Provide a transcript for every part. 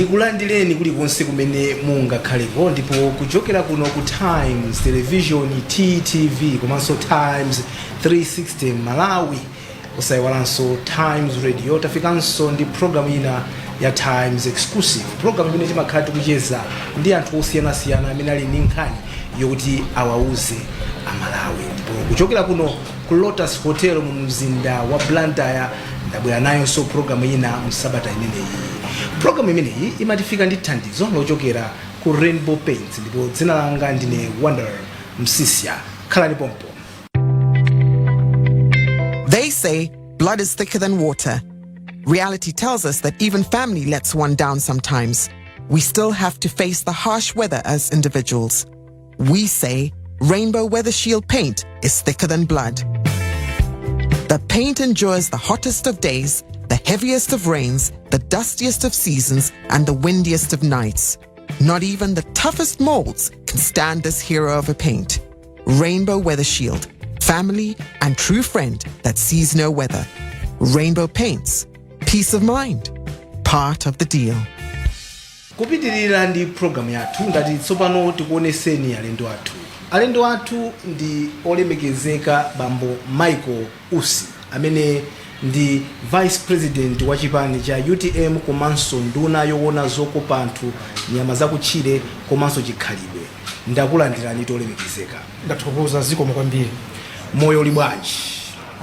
ndikulandireni kulikonse kumene mungakhaleko ndipo kuchokera kuno ku Times Television TTV komanso Times 360 Malawi usayiwalanso Times Radio tafikanso ndi program ina ya Times Exclusive program imene timakhala tikucheza ndi anthu osiyanasiyana amene ali ndi nkhani yokuti awauze Amalawi ndipo kuchokera kuno ku Lotus Hotel mu mzinda wa Blantyre ndabwera nayonso program ina msabata imeneyi. Program imeneyi imatifika ndi thandizo lochokera ku Rainbow Paints ndipo dzina langa ndine Wanderer Msisia. Khalani pompo. They say blood is thicker than water. Reality tells us that even family lets one down sometimes. We still have to face the harsh weather as individuals. We say Rainbow Weather Shield paint is thicker than blood. The paint endures the hottest of days, the heaviest of rains, the dustiest of seasons, and the windiest of nights. Not even the toughest molds can stand this hero of a paint. Rainbow Weather Shield, family and true friend that sees no weather. Rainbow Paints, peace of mind, part of the deal. Kupitirira ndi program yathu ngati tsopano tikuoneseni alendo athu ndi olemekezeka bambo Michael Usi amene ndi Vice President wa chipani cha UTM komanso nduna yoona zokopa anthu nyama zakutchire komanso chikhalidwe. Ndakulandirani tolemekezeka. Ndathokoza zikomo kwambiri. Moyo uli bwanji?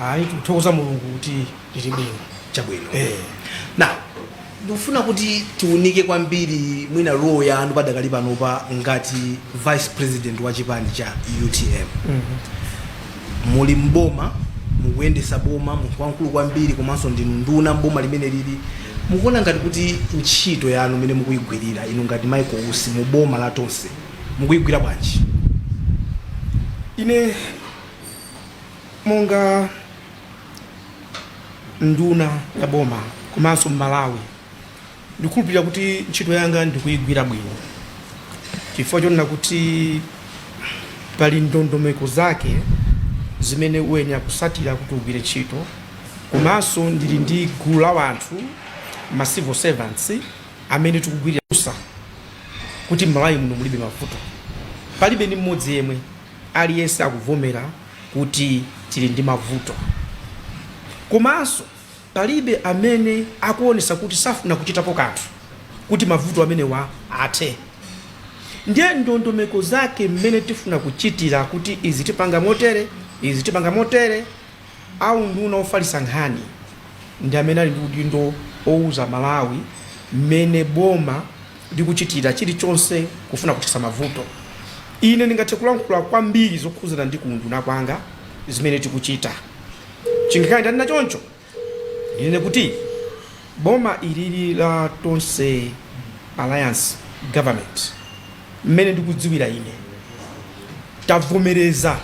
Ayi tikuthokoza Mulungu kuti tili bwino. Chabwino. Now ndifuna kuti tiunike kwambiri mwina role ya anthu padakali panopa ngati Vice President wa chipani cha UTM. Muli mboma mukuyendesa boma munthu wankulu kwambiri komanso ndinu nduna mboma limene lili mukuona ngati kuti ntchito yanu imene mukuyigwirira inu ngati Michael Usi mu boma la tonse mukuyigwira bwanji? Ine monga nduna ya boma komanso Malawi ndikhulupirira kuti ntchito yanga ndikuyigwira bwino chifukwa chonena kuti pali ndondomeko zake zimene uyenera kusatira kuti ugwire ntchito komanso ndili ndi gulu la anthu ma civil servants amene tikugwirira kuti Malawi muno mulibe mavuto. Palibe ni mmodzi yemwe aliyense akuvomera kuti tili ndi mavuto komanso palibe amene akuonesa kuti safuna kuchitapo kanthu kuti mavuto amene wa athe. Ndiye ndondomeko zake mmene tifuna kuchitira kuti izi tipanga motere izi tipanga motere au nduna ofalisa nkhani ndi amene ali ndi udindo ouza Malawi mmene boma likuchitira chilichonse kufuna kuchotsa mavuto. Ine ndingathe kulankhula kwambiri zokhuzana ndi kunduna kwanga zimene tikuchita. Chingakhala ndani nachoncho ine kuti boma ilili la tonse alliance government mmene ndikudziwira ine tavomereza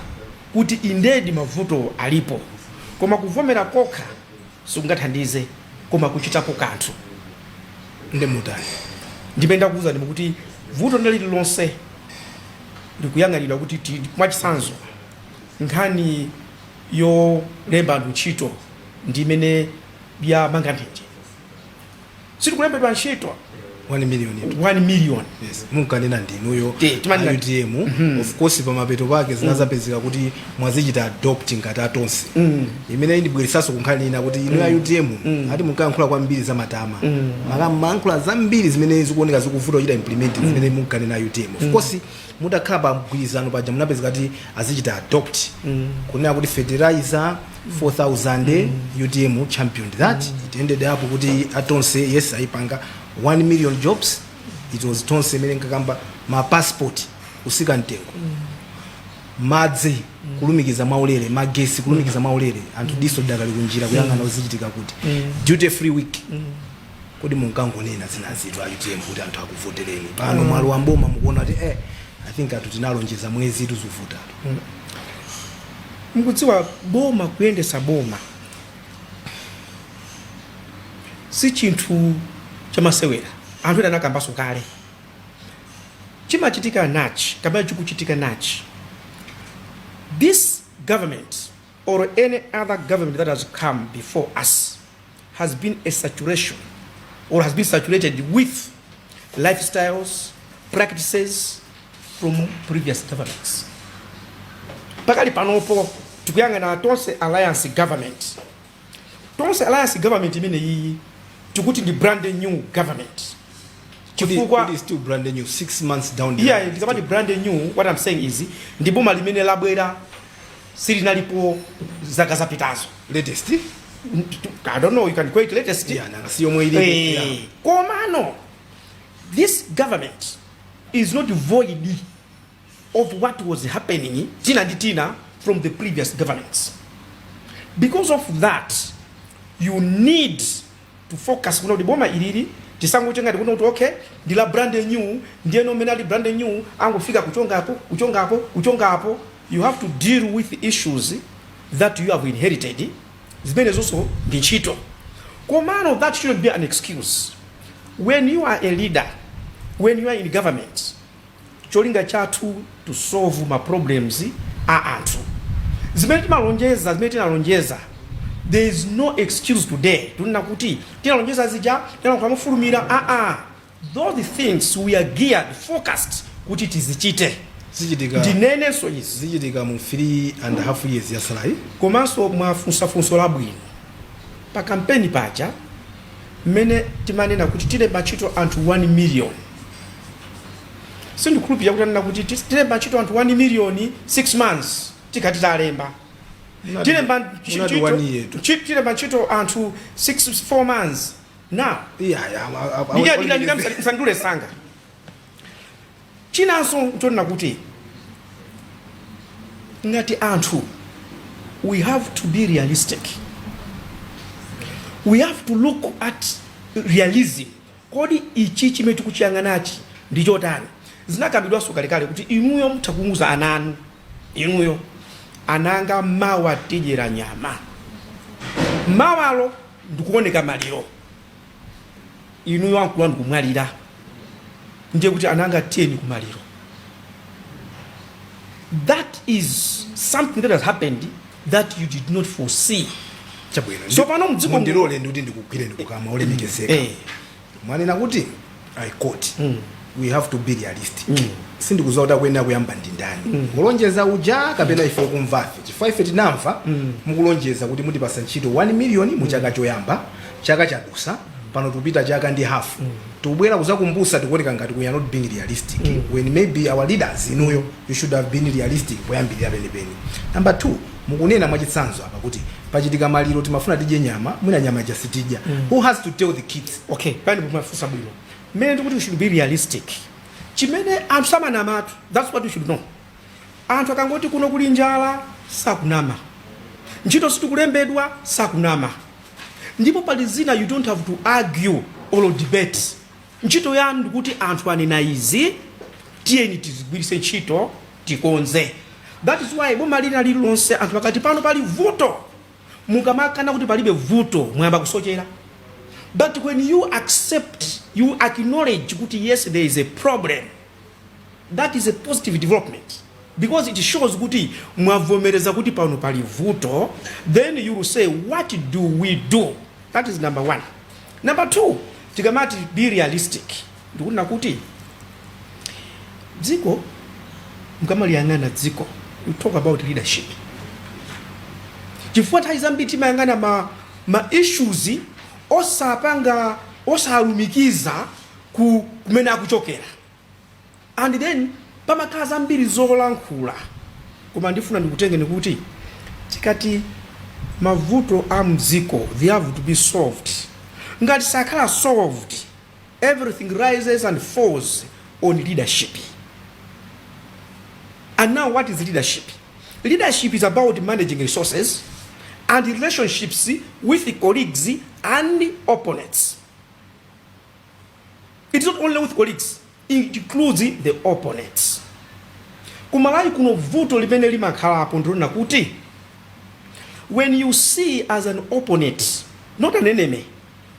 kuti indedi mavuto alipo koma kuvomera kokha sikungathandize koma kuchitapo kanthu ndi mutani. Ndipenda kuuza ndimo kuti vuto ndalili lonse ndikuyang'anira kuti mwachisanzo nkhani yolemba anthu ntchito ndi imene ya Manganya sitikulembedwa ntchito 1 million. 1 million. Yes. Munkanena ndinuyo UTM of course pamapeto pake zinazapezeka kuti mwazichita adopt ngati atonse. Imene ndibweresaso kunkhani ina kuti inu ya UTM ati munkankhula kwambiri za matama. Makankhula zambiri zimene zikuoneka zikuvuta kuchita implement zimene munkanena UTM. Of course mutakhala pa mgwirizano paja munapezeka kuti azichita adopt. Kunena kuti fertilizer 4,000 UTM championed that. It ended up kuti atonse yes aipanga 1 million jobs. It was tonse imene nkakamba ma passport usika mtengo. Madzi kulumikiza maulere, magesi kulumikiza maulere, anthu diso dakali kunjira kuyang'ana uzichitika kuti duty free week. Kodi munkangonena zinazitu a UTM kuti anthu akuvotereni. Pano mwalo wa mboma mukuona kuti I think atu tinalonjeza mwezi tuzuvuta. Mukudziwa boma kuyendesa boma si chinthu chamasewera. Anthu ena nakambaso kale chimachitika nachi kapena chikuchitika nachi. This government or any other government that has come before us has been a saturation or has been saturated with lifestyles, practices from previous governments. Pakali panopo tukuyangana tonse alliance government. Tonse alliance government imene iyi tikuti ndi brand new government. It is still brand new 6 months down the line. Yeah, it's about brand new. What I'm saying is ndi boma limene labwera silinalipo zaka zapitazo. Latest? I don't know, you can call it latest. Yeah, Komano, this government is not void of what was happening tina from the previous governments. Because of that, you need to focus on the boma iliri tisango chenga ndikuti okay ndila brand new ndiye nominally brand new angofika kuchonga hapo. You have to deal with the issues that you have inherited. Zimene also the ntchito. Komano, that shouldn't be an excuse. When you are a leader, when you are in government, cholinga chatu to solve my problems are anthu. Zimene tinalonjeza, there is no excuse today. Tunena kuti tinalonjeza zija tinakufulumira. Those things we are geared, focused kuti tizichite. Dinene so is zichitika mu 3.5 years yasalayi. Komanso mwafunso labwino. Pa kampeni paja mene timanena kuti tilemba ntchito anthu 1 million. Sindikhulupirira kuti anena kuti tilemba ntchito anthu 1 million 6 months tikati talemba. Tilemba ntchito anthu 4 months. Now, ndikandule sanga. Chinanso ntonena kuti ngati anthu, we have to be realistic. We have to look at realism. Kodi ichi chimene tikuchiyang'anachi ndi chotani? Zinakambidwanso kalekale kuti inuyo mutakunguza ananu. Inuyo ananga mawa tijera nyama. Mawalo ndikuoneka maliro. Inuyo ankulu ndikumwalira. Ndiye kuti ananga tieni kumaliro. That is something that has happened that you did not foresee. So pano mdziko ndilole ndi ndikugwire ndikukama olemekezeka. Mwanena kuti I quote, we have to be realistic. Sindikuza kuti kwenda kuyamba ndi ndani. Mulonjeza uja kapena ife kumvafe. Chifukwa ife tinamva mukulonjeza kuti mutipasa ntchito 1 million mu chaka choyamba, chaka chadusa, pano tupita chaka ndi half. Tubwera kuzakumbusa tikuoneka ngati we are not being realistic. When maybe our leaders inuyo you should have been realistic kuyambirira penipeni. Number 2, mukunena mwachitsanzo apa kuti pachitika maliro timafuna tije nyama, mwina nyama jasitija. Who has to tell the kids? Okay, pani mumafusa bwino. Mene ndikuti we should be realistic. Chimene anthu samanamatu, that's what we should know. Anthu akangoti kuno kuli njala, sakunama. Ntchito situkulembedwa, sakunama. Ndipo pali zina you don't have to argue or debate. Ntchito yanu ndikuti anthu anena izi, tiyeni tizigwirise ntchito, tikonze. That is why boma lina lilonse anthu pakati pano pali vuto. Mukamakana kuti palibe vuto, mwamba kusochera. But when you accept, you acknowledge kuti yes, there is a problem, that is a positive development. Because it shows kuti mwavomereza kuti pano pali vuto, then you will say, what do we do? That is number 1. Number 2, tikamati be realistic. Ndikuna kuti dziko mkama liyang'ana dziko, you talk about leadership. Chifukwa taizambiti timayang'ana ma issues osapanga osalumikiza kumene akuchokera. And then pamakaza mbiri zolankhula. Koma ndifuna ndikutenge nikuti tikati mavuto a mdziko, they have to be solved. Ngati sakhala solved, everything rises and falls on leadership. And now what is leadership? Leadership is about managing resources and relationships with the colleagues and opponents. It's not only with colleagues, it includes the opponents. Kumalai kuno vuto limene limakhala apo ndona kuti when you see as an opponent, not an enemy,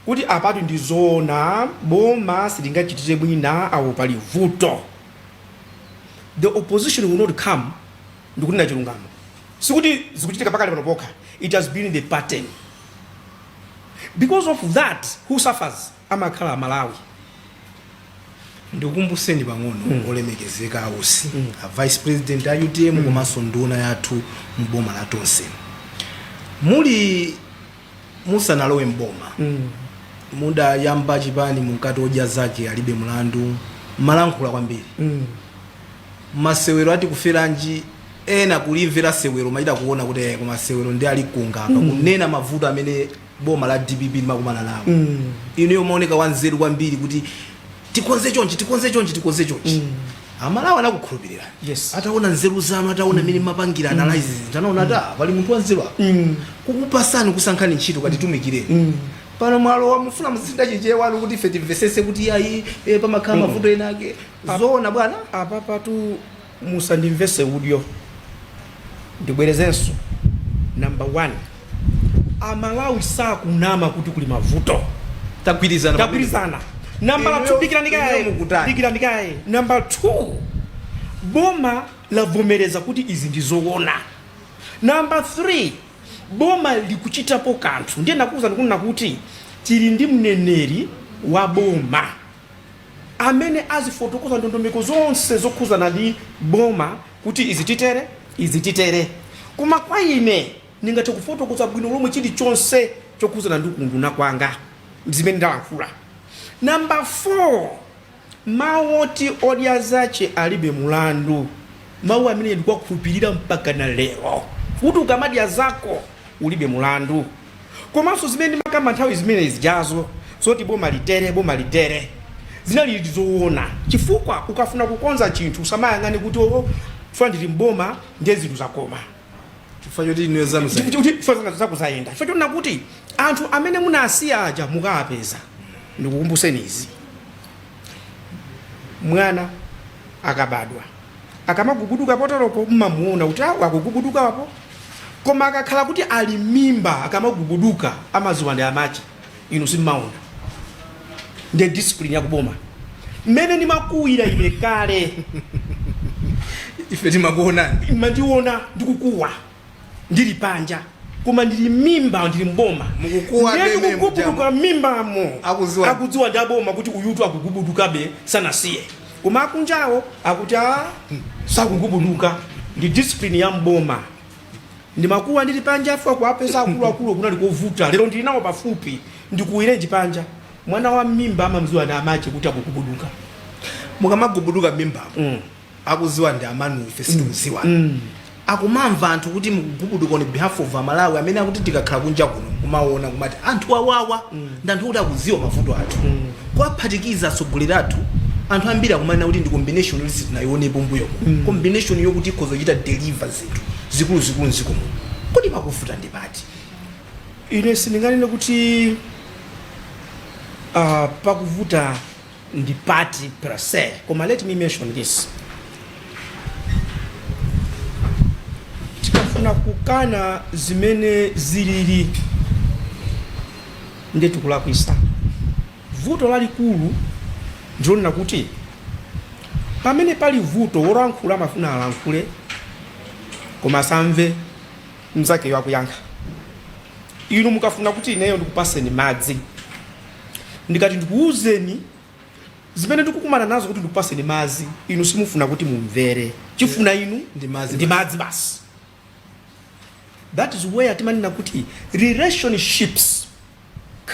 kuti apatu ndizona boma silingachitire bwina awo pali vuto, the opposition will not come ndikuti na chilungamo. Sikuti zikuchitika pakali panopoka. It has been the pattern. Because of that, who suffers? Amakhala Malawi. ndikukumbuseni pang'ono olemekezeka ausi a vice president a UTM komanso nduna yathu mboma la tonse muli musanalowe mboma mudayamba chipani munkati odya zake alibe mlandu malankhula kwambiri masewero ati kuferanji ena kulimvera sewero maita kuona kuti koma sewero ndi ali kunga apa kunena mavuto amene boma la DPP limakumana nawo ino maoneka wanzeru kwambiri kuti tikonze chonchi amalawa anakukhulupirira ataona nzeru zanu ataona mene mapangira analysis anaona pali munthu wanzeru kukupasani kusankhani ntchito kati tumikireni pano mwalo wamufuna mzinda chichewanu kuti ife timvesese kuti ayi pamakhala mavuto enake zoona bwana apapatu musandimvese udyo ndibwerezenso number 1 amalawi sakunama kuti kuli mavuto tagwirizana number 2 bikira ndikaye number 2 boma lavomereza kuti izi ndizoona number 3 boma likuchitapo kanthu ndiye nakuza ndikunena kuti tili ndi mneneri wa boma amene azifotokoza ndondomeko zonse zokhuzana ndi boma kuti izi titere koma kwa ine ningathe kufotokoza bwino lomwe chili chonse chokhuzana ndi kunduna kwanga zimene ndalankhula number 4 mawu oti odya zache alibe mulandu mawu amene ndikuwa kukhulupirira mpaka na lero kuti ukamadya zako ulibe mulandu komanso zimene ndimakamba nthawi zimene izijazo zoti boma litere zinali zoona chifukwa ukafuna kukonza chinthu usamayang'ane kuti funa ndili mboma ndiye zinthu zakoma chifukwa choti ine zanu zakuzayenda chifukwa choti nakuti anthu amene munasiya aja mukapeza ndikukumbuseni izi mwana akabadwa akamaguguduka potoropo mmamuona kuti akuguguduka wapo koma akakhala kuti ali mimba akamaguguduka amaziwa ndi amachi inu simmaona ndi discipline yakuboma mmene ndimakuwira ine kale ife timakuonani mandiona ndikukuwa ndili panja koma ndili mimba ndili mboma ndikugubuduka mimbamo akudziwa ndi aboma kuti uyutu akugubudukabe sanasiye koma akunjawo akuti sakugubuduka ndi discipline ya mboma ndimakuwa ndili panja afa kuapeza akuluakulu kunali kovuta lero ndili nawo pafupi ndikuwirenji panja mwana wa mimba amamziwa ndi amache kuti akugubuduka mukamagubuduka mimbamu akuziwa ndi amanu ife situziwa akumamva anthu kuti mugubuduka on behalf of Malawi amene akuti tikakhala kunja kuno kumaona kumati anthu awawa ndi anthu kuti akuziwa mavuto athu kwaphatikiza atsogoleri athu anthu ambiri akumanena kuti ndi combination lisi tinayionepo mbuyo combination yokuti ikhoza kuchita deliver zinthu zikulu nzikomo kuti pakufuta ndi pati ine sindinganene kuti pakuvuta ndi pati per se koma let me mention this tikafuna kukana zimene zilili ndetu kulakwisa vuto lalikulu ndilonena kuti pamene pali vuto wolankhula amafuna alankhule koma samve mzake wakuyankha inu mukafuna kuti ineyo ndikupaseni madzi ndikati ndikuuzeni zimene ndikukumana nazo kuti ndikupaseni madzi inu simufuna kuti mumvere chifuna inu ndi madzi basi that is where timanena kuti relationships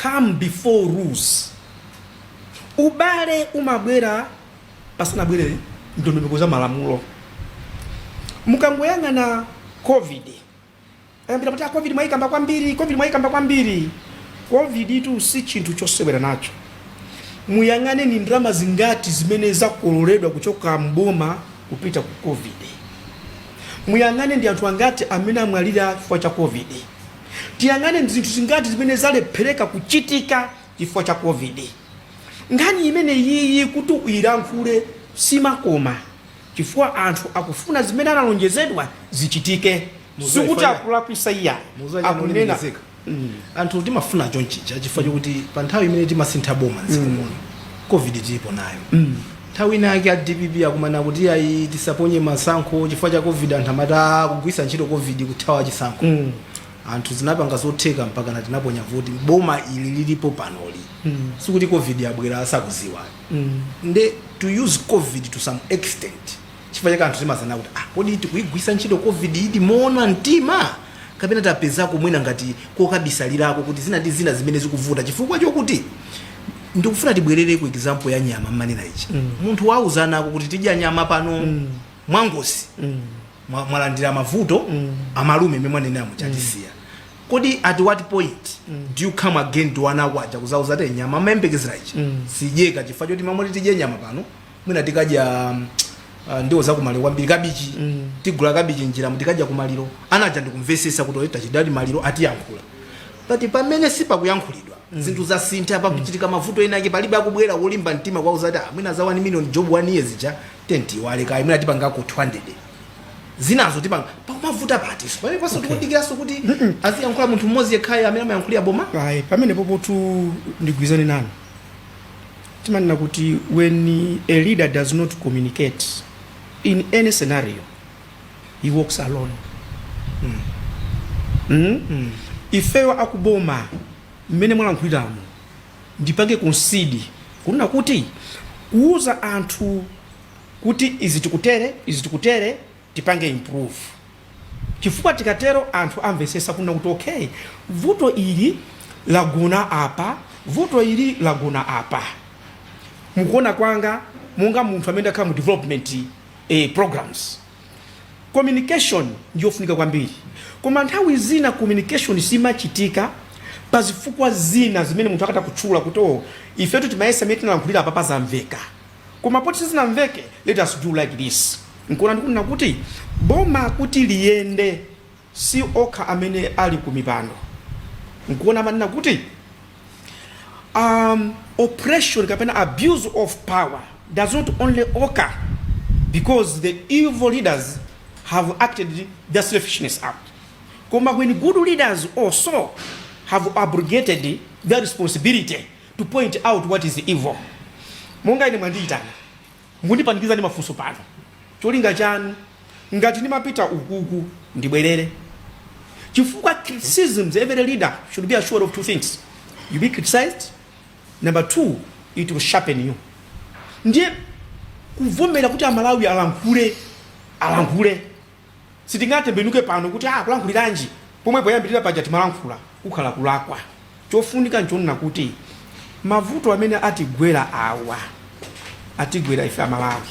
come before rules ubale umabwera pasanabwere ndondomeko za malamulo mukangoyang'ana covid ambira kuti covid mwaikamba kwambiri covid tu si chinthu chosewera nacho muyang'ane ni ndrama zingati zimene zakololedwa kuchoka mboma kupita ku covid muyang'ane ndi anthu angati amene amwalira chifukwa cha covid tiyang'ane zinthu zingati zimene zalephereka kuchitika chifukwa cha covid ngani imene yiyi kuti uyilankhule simakoma chifukwa anthu akufuna zimene analonjezedwa zichitike sikuti akulakwisa iya akunena anthu timafuna chonchicha chifukwa chokuti pa nthawi imene timasintha boma nzikomuno covid tilipo nayo nthawi inake a DPP akumana kuti ayi tisaponye masankho chifukwa cha covid anthu amata kugwisa ntchito covid kuthawa chisankho anthu zinapanga zotheka mpaka na tinaponya voti boma ili lilipo panoli sikuti covid yabwera asakuziwa nde to use covid to some extent chifukwa chake anthu timazana kuti kodi tikuigwisa ntchito covid idi moona mtima kapena tapezako mwina ngati kokabisalirako kuti zina ndi zina zimene zikuvuta chifukwa chokuti ndikufuna tibwerere ku example ya nyama mmanena ichi munthu wauzanako kuti tidya nyama pano mwangosi mwalandira mavuto amalume memwanena muchatisiya kodi at what point do you come again to ana kwacha kuzauza te nyama mayembekezera ichi sijeka chifukwa choti mamwe tidye nyama pano mwina tikadya ndiwo zakumale kwambiri kabichi tigula kabichi njira mutikadya kumaliro anaja ndikumvesesa kuti oyeta chidali maliro atiyankhula but pamene sipakuyankhulidwa zinthu zasintha pakuchitika mavuto ena ake palibe akubwera wolimba mtima kwa uzati mwina za 1 million job 1 years cha tenti wale kai mwina tipangako 200 zinazo tipanga pakumavuta pati pamene paso tikudikiraso kuti aziyankhula munthu mmodzi yekhaya amene amayankhulira boma pamene popotu ndigwizane nanu timanena kuti when a leader does not communicate in any scenario he walks alone. Ifeyo akuboma mmene mwalankhuliramu ndipange concede kunena kuti kuuza anthu kuti izi tikutere tipange improve chifukwa tikatero anthu amvesesa kunena kuti okay vuto ili lagona apa mukuona kwanga munga munthu amene akhala mu development programs communication ndiyofunika kwambiri koma nthawi zina communication simachitika pazifukwa zina zimene munthu akata kutchula kuti ifetu timayesa meti nalankhulira apa pazamveka koma poti sizinamveke let us do like this nkuona ndikunena kuti boma kuti liyende si okha amene ali ku mipando nkuona manena kuti oppression kapena abuse of power does not only occur because the evil leaders have acted their selfishness out. Koma when good leaders also have abrogated their responsibility to point out what is evil. Monga ine mwanditana mundipandikiza ndi mafunso pano cholinga chanu ngati nimapita ukuku ndibwerere chifukwa criticisms every leader should be assured of 2 things: you be criticized, number 2 it will sharpen you. Ndiye kuvomera kuti amalawi alankhule sitingatembenuke pano kuti kulankhuliranje pomwe poyambirira paja timalankhula kukhala kulakwa chofunika nchonena kuti mavuto amene atigwera ife amalawi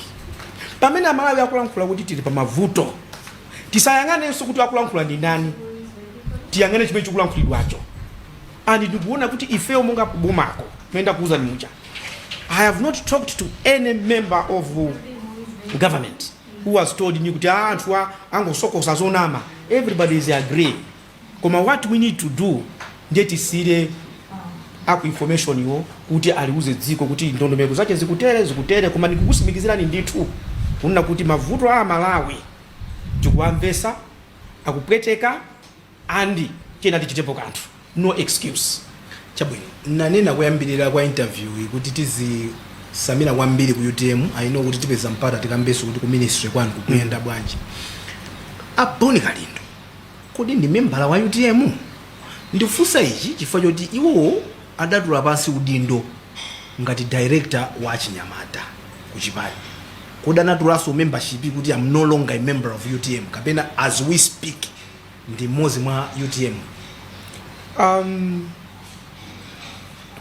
pamene amalawi akulankhula kuti tili pa mavuto tisayang'anenso kuti akulankhula ndi ndani tiyang'ane chimene chikulankhulidwacho and ndikuona kuti ifeyo monga kubomako menda kuuza ni mucha I have not talked to any member of government who has told me kuti anthu angosokosa zonama. Everybody is agree. Koma what we need to do ndeti sire aku information yo kuti aliuze dziko kuti ndondomeko zake zikutere koma ndikukusimikizirani ndithu kunena kuti mavuto a Malawi tikuamvesa akupweteka and kena tichitepo kanthu no excuse. Chabwino nanena kuyambirira kwa interview kuti tizi samina kwambiri ku UTM I know kuti tipeza mpata tikambeso kuti ku ministry kwanu kuyenda bwanji aboni kalindo kodi ndi membala wa UTM ndifusa ichi chifukwa choti iwo adatula pansi udindo ngati director wa Chinyamata ku Chipali kodi anatulaso membership kuti I'm no longer a member of UTM kapena as we speak ndi mozi mwa UTM.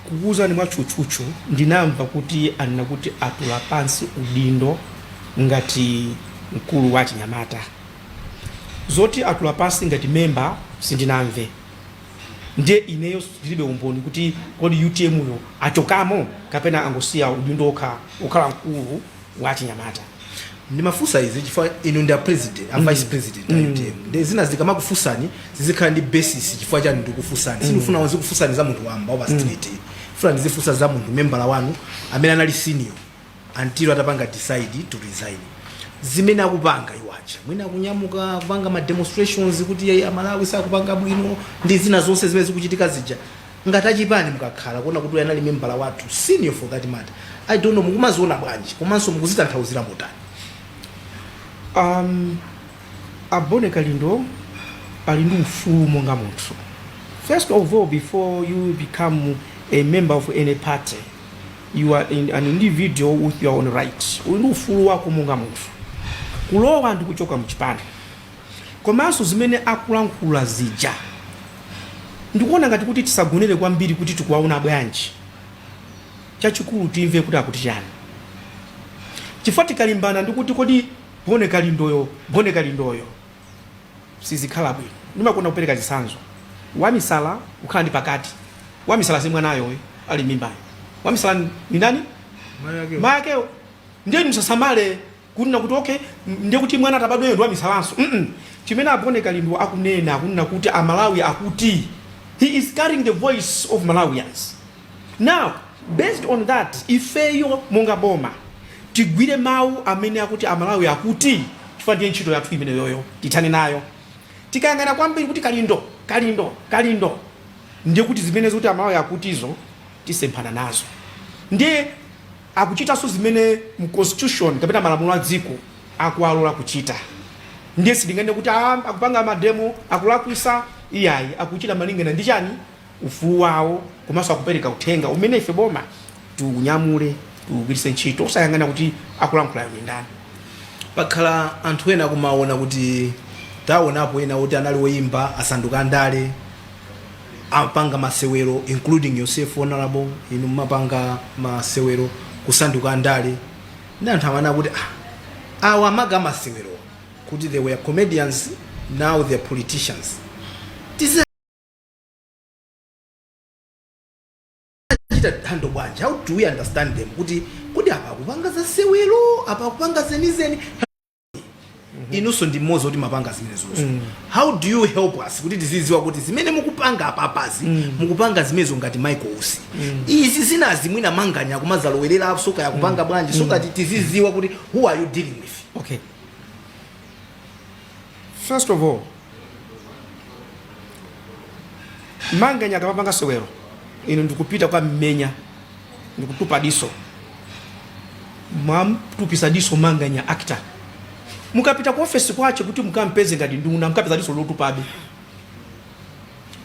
Kuuza ni mwachuchuchu ndinamva kuti anena kuti atula pansi udindo ngati mkulu wa Chinyamata zoti atula pansi ngati member sindinamve ndiye ineyo ndilibe umboni kuti kodi UTM yo achokamo kapena angosiya udindo okhala mkulu wa Chinyamata. Ndimafusa izi chifukwa inu ndi president vice president wa UTM ndi zina zikama kufusani zizikhala ndi basis chifukwa chani ndikufusani sinufuna wanzi kufusani za munthu wamba over street funa ndizifusa za munthu membala wanu amene anali senior until atapanga decide to resign zimene akupanga iwacha mwina kunyamuka kupanga ma demonstrations kuti Malawi sakupanga bwino ndi zina zonse zimene zikuchitika zija ngati achipani mukakhala kuona kuti anali membala wathu senior for that matter I don't know mukumaziona bwanji komanso mukuzitanthauzira motani. Abone kalindo ali ndi ufulu monga munthu. First of all, before you become a member of any party, you are an individual with your own rights. Uli ufulu wako monga munthu. Kulowa ndi kuchoka mchipani. Komanso zimene akulankhula zija. Ndikuona ngati kuti tisagonere kwambiri kuti tikuwaona bwanji. Chachikulu timve kuti akuti chani. Chifukwa tikalimbana ndikuti kodi bone kalindoyo. Sizikhala bwino. Ndimakonda kupereka chitsanzo. Wamisala ukhala ndi pakati. Wamisala si mwanayo we ali mimbayo. Wamisala ni nani? Mayakeo. Ndiye msasamale kunena kuti okay ndiye kuti mwana atabadwayo ndo wamisalanso. Chimene abone kalindo akunena kunena kuti Amalawi akuti he is carrying the voice of Malawians. Now, based on that, ifeyo monga boma tigwire mawu amene akuti Amalawi akuti chifukwa ndiye ntchito yathu imene yoyo tithane nayo. Tikayang'ana kwambiri kuti kalindo ndiye kuti zimene zoti Amalawi akutizo tisemphana nazo. Ndiye akuchitanso zimene mu constitution kapena malamulo a dziko akuwalola kuchita. Ndiye sitingane kuti akupanga mademo akulakwisa iyayi akuchita malingana ndi chani ufulu wawo komanso akupereka uthenga umene ife boma tunyamule tugwiritse ntchito osayang'ana kuti akulankhula ndani. Pakhala anthu ena kumaona kuti taonapo ena kuti anali woyimba asanduka ndale apanga masewero including yourself honorable inu mapanga masewero kusanduka ndale ndi anthu amana kuti awa amaga masewero kuti they were comedians now they're politicians. How do we understand them? Kuti apa kupanga za sewero apa kupanga zenizeni inuso ndi mozo kuti mapanga zimene zonse. How do you help us kuti tiziziwa kuti zimene mukupanga apapazi mukupanga zimezo ngati Michael Usi izi zinazi mwina Manganya kumazalowerera soka ya kupanga bwanji soka tiziziwa kuti who are you dealing with? Okay, first of all, Manganya akapanga sewero ino ndikupita kwa mmenya ndikutupa diso tupisa diso Manganya actor mukapita kwa office kwache kuti mukampeze ngati nduna mukapeza diso lotupabe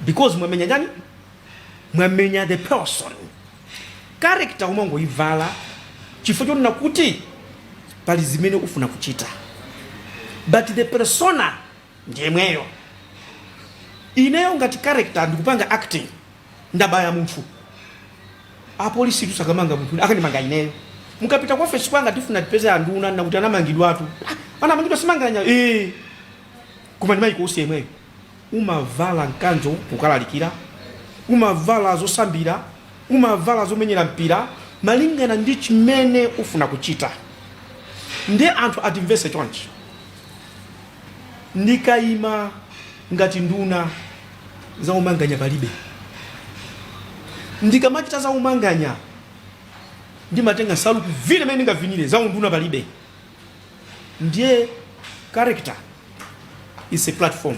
because mwamenya jani mwamenya the person character umongo ivala chifukwa chona kuti pali zimene ufuna kuchita but the persona ndiye mweyo ineyo ngati character ndikupanga acting ndabaya munthu apolisi tusakamanga munthu akanimanga ineyo mukapita kwa office kwanga tifuna tipeze anduna na kuti anamangidwa atu ana mangidwa simanganya kuma ndi Michael Usi yemweyo umavala nkanjo kukalalikira umavala zosambira umavala zomenyera mpira malingana ndi chimene ufuna kuchita ndiye anthu atimvese chonchi ndikayima ngati nduna za umanganya palibe ndikamachita za umanganya ndimatenga salu kuvile mene ndingavinire za unduna palibe. Ndiye character is a platform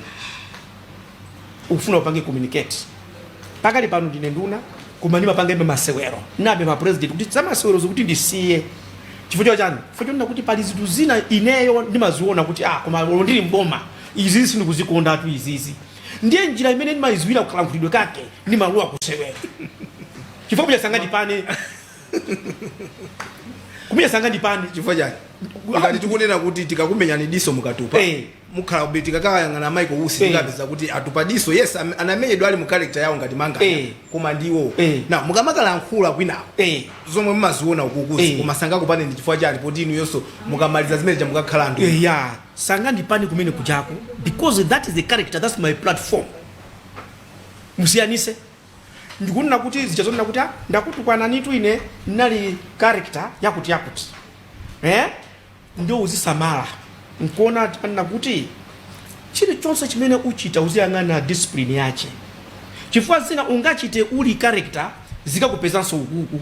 ufuna upange communicate pakali pano ndine nduna koma ndimapanga ibe masewero nabe ma president kuti za masewero zokuti ndisiye chifukwa chani chifukwa kuti pali zinthu zina ineyo ndimaziona kuti koma ndili mboma izi sindikuzikonda atu izizi ndiye njira imene ndimayiziwira kukalankhulidwe kake ndimaluwa kusewera chifukwa kuja sanga ndipane kumenya sanga ndipane chifukwa chani ngati tikunena kuti tikakumenya ni diso mukatupa mukhala ubiti kakayangana Michael Usi tikapeza kuti atupa diso yes anamenyedwa ali mu character yawo ngati Manganya koma ndiwo na mukamakalankhula kwinawo zomwe mumaziona ukukuzi koma sanga kupane ndi chifukwa chani poti inu yonso mukamaliza zimene mukakhala ndo sanga ndipane kumene kujako because that is the character, that's my platform. Musianise ndikunena kuti zichazonena kuti ndakuti kwana nitu ine nali character yakuti ndio uzisamala nkuona tipana kuti chili chonse chimene uchita uziyang'ana discipline yache chifukwa zina ungachite uli character zikakupezanso ukuku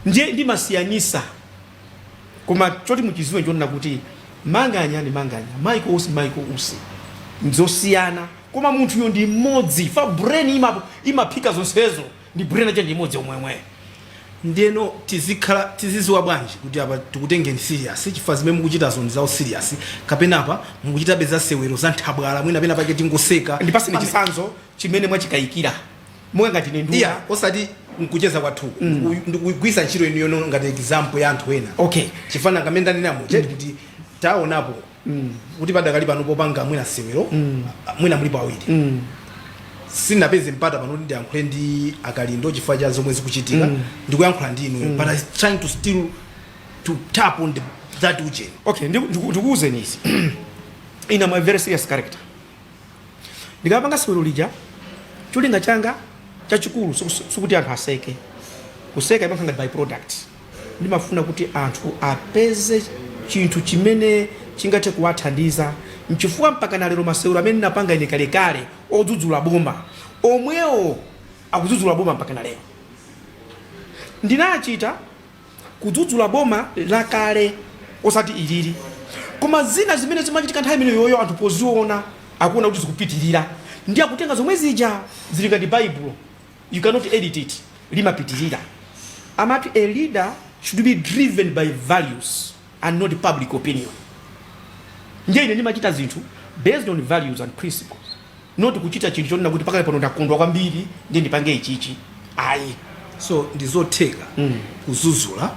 ndiye ndimasiyanisa koma choti muchiziwe njonena kuti Manganya ni Manganya, Michael Usi nzosiyana koma munthu yo ndi mmodzi fa brain imapika zonsezo ndi brain acha ndi imodzi omwemwe. Ndeno tiziziwa bwanji kuti apa tikutengeni serious chifukwa zimene mukuchita zoni zawo serious kapena apa mukuchita beza sewero za nthabwala mwina pake tingoseka ndipasi ni chisanzo chimene mwachikayikira mwe ngati ne nduna osati nkucheza kwathu ndikugwisa ntchito ino ngati example ya anthu ena okay chifana kamenda ndinamo kuti taonapo kuti padakali pano popanga mwina sewero mwina muli pawiri sinapeze mpata pano ndi yankhule ndi akalindo chifukwa cha zomwe zikuchitika ndikuyankhula ndi inu but I trying to still to tap on that uje okay ndikuuze nisi ina my very serious character ndikapanga sewero lija cholinga changa chachikulu sukuti anthu aseke kuseka imakanga by product ndimafuna kuti anthu apeze chinthu chimene chingathe kuwathandiza mchifukwa mpaka na lero masewero amene napanga ine kalekale odzudzula boma omwewo akudzudzula boma mpaka na lero ndinachita kudzudzula boma lakale osati ilili koma zina zimene zimachitika nthawi imene yoyo anthu poziona akuona kuti zikupitirira ndi akutenga zomwe zija zili ngati Bible you cannot edit it limapitirira amati a leader should be driven by values and not public opinion ndiye ine ndimachita zinthu based on values and principles not kuchita chinthu chonena kuti pakale pano ndakondwa kwambiri ndiye ndipange ichichi ayi so ndizotheka kuzuzula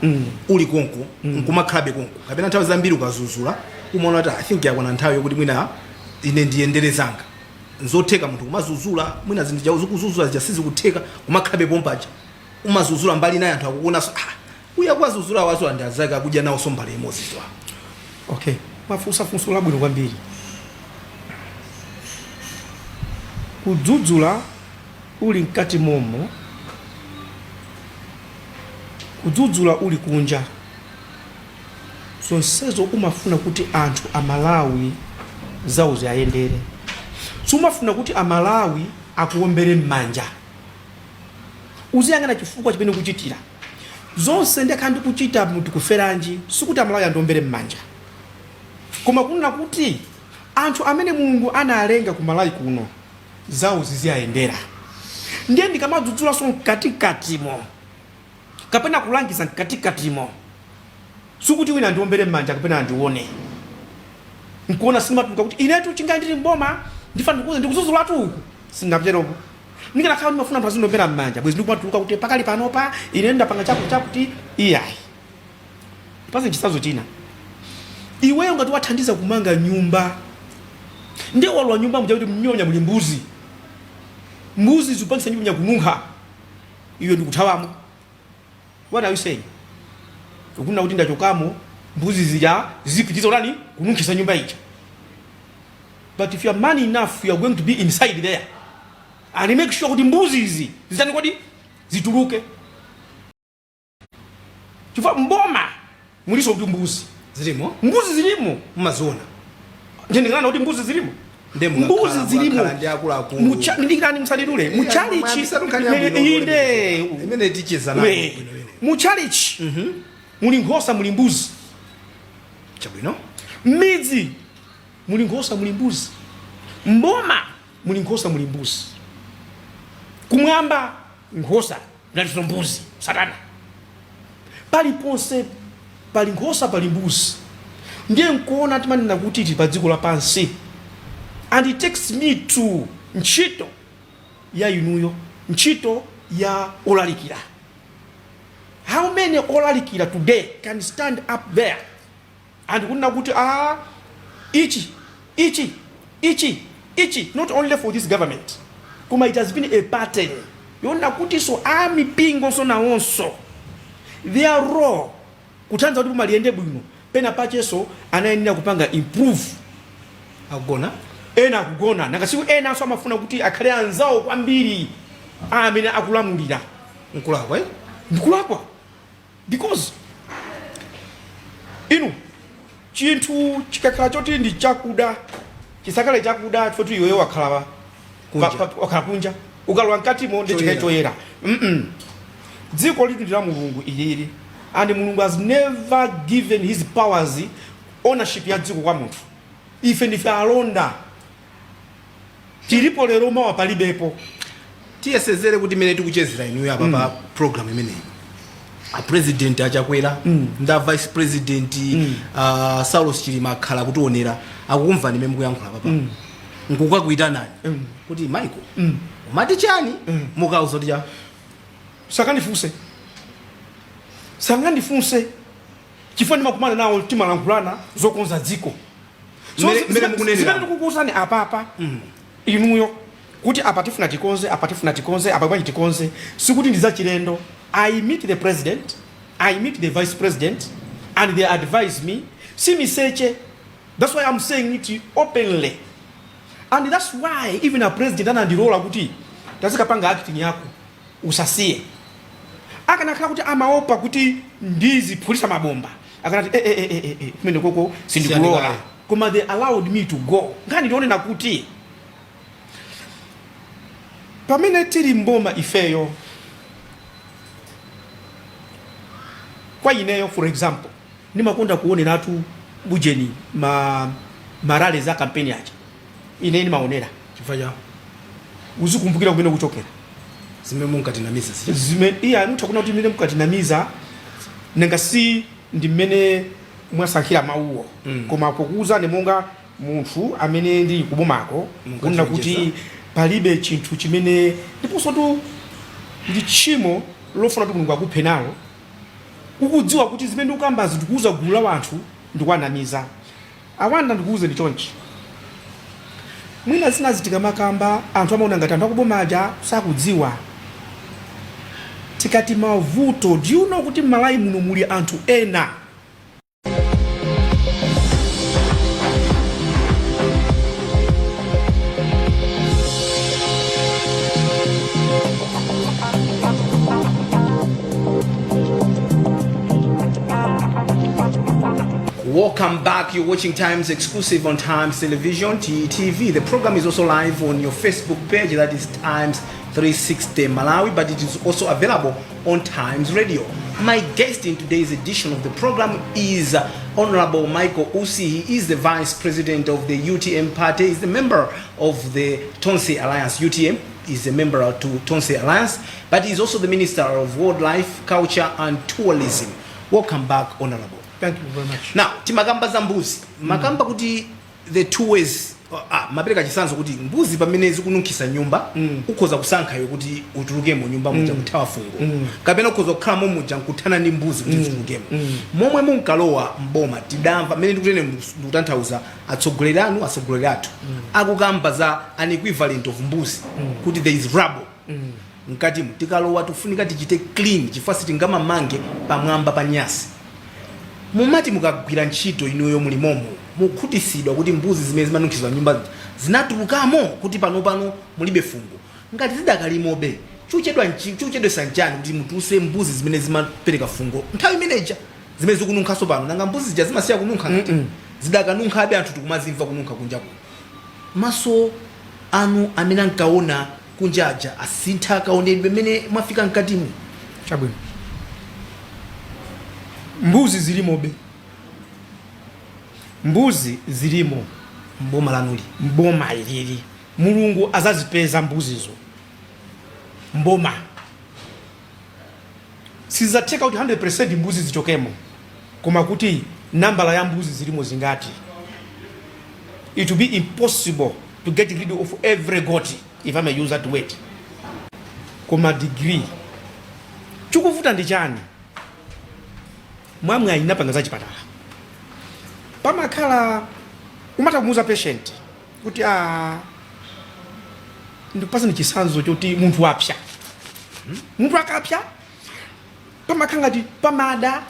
uli konko nkumakhalabe konko kapena nthawi zambiri ukazuzula umaona kuti I think yakwana nthawi yokuti mwina ine ndiyenderezanga nzotheka munthu kumazuzula mwina zinthu jawo zikuzuzula zisizi kutheka kumakhalabe pompaja umazuzula mbali naye anthu akuona so uya kwazuzula wazo andazaka akudya nawo sombale imodzi zwa okay mafunso labwino kwambiri kudzudzula uli mkati momo kudzudzula uli kunja sonsezo umafuna kuti anthu amalawi zawo ziyayendere sumafuna kuti amalawi akuombere m'manja uziyang'ana chifukwa chimene kuchitira zonse ndikandi kuchita munthu kuferanji sikuti amalawi andiombere m'manja koma kunena kuti anthu amene Mulungu analenga ku Malawi kuno zawo ziziyayendera ndiye ndikamadzudzula so mkatikatimo kapena kulangiza mkatikatimo sikuti wina andiombere m'manja kapena andione nkuona simatuka kuti inetu chinga ndili mboma ndifana ndikuze ndikuzuzula tu singapcheropo ndikakhala ndimafuna anthu azindombera m'manja bwezi ndikumatuluka kuti pakali panopa ine ndapanga chakuti iyayi pazi chisazo china iweyo ngati wathandiza kumanga nyumba ndi walwa nyumba muja kuti mnyonya muli mbuzi zipangisa nyumba kununkha iwe ndikuthawamo what are you saying ukuna kuti ndachokamo mbuzi zija zipitiza ulani kununkhisa nyumba ija but if you are man enough you are going to be inside there and make sure kuti mbuzi izi zitani kodi zituluke chifukwa mboma muliso kuti mbuzi zilimo mmaziona ndikana kuti mbuzi zilimo mbuzi zilimo ndikani msalidule muchalichi inde imene ticheza nayo muchalichi muli nkhosa muli mbuzi chabwino midzi muli nkhosa muli mbuzi mboma muli nkhosa muli mbuzi kumwamba nkhosa ngati mbuzi satana paliponse pali nkhosa pali mbuzi ndiye nkuona timanena kuti tili pa dziko lapansi and it takes me to ntchito ya inuyo ntchito ya olalikira how many olalikira today can stand up there and kunena kuti ichi not only for this government kuma it has been a pattern yona kuti so amipingo so nawonso they are raw kutanza kuti maliende bwino pena pacheso anayenera kupanga improve agona ena kugona nakasiku ena so amafuna kuti akhale anzawo kwambiri amene akulamulira ndikulakwa because inu chinthu chikakhala choti ndi chakuda chisakale chakuda choti iweyo wakhala kunja ukalowa mkatimo ndi chikaitoyera dziko litu ndi la Mulungu ilili and Mulungu has never given his powers ownership ya dziko kwa munthu ife ndife alonda tilipo lero mawa palibepo tiyesezere kuti imene tikuchezera inuyo apa pa program imeneyi a president achakwera nda vice president Saulos Chilima akhala kutionera akukumva nimene mukuyankhula papa nkukakuitanani kuti Michael umati chani mukauza kuti sangandifunse chifukwa ndimakumana nawo timalankhulana zokonza dziko. Zimene tikukuwuzani apapa inuyo kuti apa tifuna tikonze apa bwanji tikonze sikuti ndizachilendo. I meet the president, I meet the vice president, and they advise me. See me seche. That's why I'm saying it openly. And that's why even a president anandirola kuti tazikapanga acting yako usasiye. Akanakhala kuti amaopa kuti ndiziphulisa mabomba. Akanati kumene koko sindikulola. Koma they allowed me to go. Ngani ndione nakuti pamene tiri mboma ifeyo kwa ineyo, for example, nimakonda kuonera atu bujeni marale za kampeni aja ine nimaonera chifanya uzikumbukira kumene kuchokera zimene munkatinamiza mutakuna kuti mene mukatinamiza nanga si ndi mmene mwasankhira mawuwo koma pokuuza ni monga munthu amene ndi kubomako kunena kuti palibe chinthu chimene ndiponso tu ndi tchimo lofuna kuti Mulungu akuphe nalo ukudziwa kuti zimene ukamba zikuuza gulu la wanthu ndikwanamiza. Awanda ndikuuze ndi chonchi mwina zinazitika makamba anthu amaona ngati anthu akubomaja sakudziwa tikati mavuto. Do you know kuti Malawi muno muli anthu ena Welcome back. You're watching Times exclusive on Times Television, TTV. The program is also live on your Facebook page, that is Times 360 Malawi, but it is also available on Times Radio. My guest in today's edition of the program is Honorable Michael Usi. He is the Vice President of the UTM party. He's the member of the Tonse Alliance. UTM is a member of Tonse Alliance, but he's also the Minister of Wildlife, Culture and Tourism. Welcome back, Honorable. Thank you very much. Now, timagamba za mbuzi. Makamba kuti the two ways mapereka chisanzo kuti mbuzi pamene zikununkhisa nyumba ukhoza kusankhayo kuti utuluke mu nyumba muja kuthawa fungo. Kapena ukhoza kukhala muja nkuthana ndi mbuzi kuti utulukemo. Momwe munkalowa mboma tidamva mmene ndikutene ndikutanthauza atsogoleri anu atsogoleri athu akukamba za an equivalent of mbuzi kuti there is rubble. Nkati tikalowa tufunika tichite clean chifukwa sitingamamange pamwamba pa nyasi. Mumati mukagwira ntchito inuyo mulimomo mukhutisidwa kuti mbuzi zimene zimanunkhizwa nyumba zinatulukamo kuti pano mulibe fungo. Ngati zidakalimobe chuchedwa sanjani kuti mutuse mbuzi zimene zimapereka fungo nthawi imeneja zimene zikununkhaso pano nanga mbuzi zija zimasiya kununkha ngati zidakanunkha abe anthu tikumazimva kununkha kunjaku. Maso anu amene ankaona kunjaja asintha akaonedwe mmene mwafika mkatimu chabwino. Mbuzi zilimobe. Mbuzi zilimo mboma lanuli. Mboma ilili. Mulungu azazipeza mbuzizo. Mboma. Sizateka kuti 100% mbuzi zichokemo. Koma kuti nambala ya mbuzi zilimo zingati. It will be impossible to get rid of every goat, if I may use that word. Koma degree. Chukuvuta ndi chani? Mwamwe inapanga za chipatala. Pamakhala umata kumuza patient kuti ndikupasa ni chisanzo choti munthu wapya. Munthu akapya pamakhala ngati pamada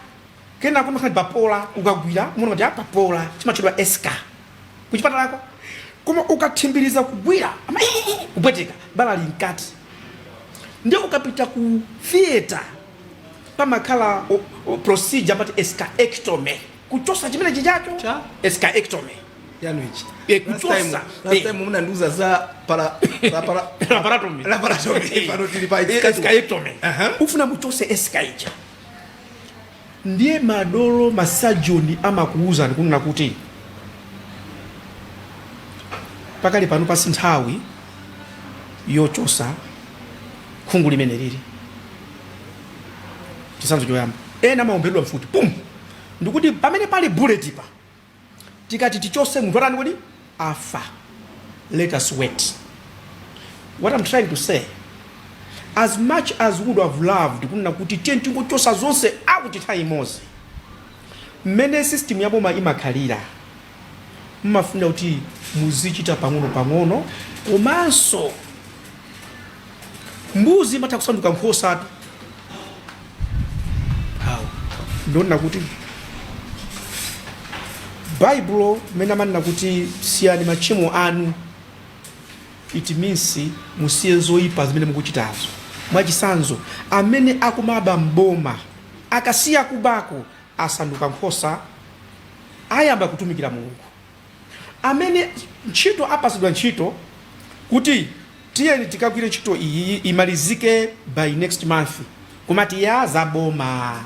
kena kuno khadi papola ukagwira muno ngati papola chimachedwa eska kuchipatalako koma ukathimbiriza kugwira kupweteka bala linkati ndio ukapita ku theater pamakhala procedure but escaectomy kuchosa chimene chijacho cha escaectomy yanwichi kuchosa last time munanduza za laparatomy pano tilipa escaectomy ufuna muchose escaeja ndiye madolo masajoni ama kuuza ndikunena kuti pakali pano pasi nthawi yochosa khungu limene lili chisanzo choyamba ena maombedwa mfuti pum ndikuti pamene pali bullet pa tikati tichose munthu atani kuti afa. Let us wait. What I'm trying to say, as much as we would have loved kunena kuti tingochosa zonse akuchita imozi mmene system ya boma imakhalira mmafuna kuti muzichita pang'ono komanso mbuzi imatha kusanduka nkhosa ndona kuti Bible mena manena kuti siyani machimo anu, it means musiye zoyipa zimene mukuchitazo. Mwachisanzo amene akumaba mboma akasiya kubako asanduka nkhosa ayamba kutumikira Mulungu. Amene ntchito apasidwa ntchito kuti tiyeni tikagwire ntchito iyi imalizike by next month, kumati ya zaboma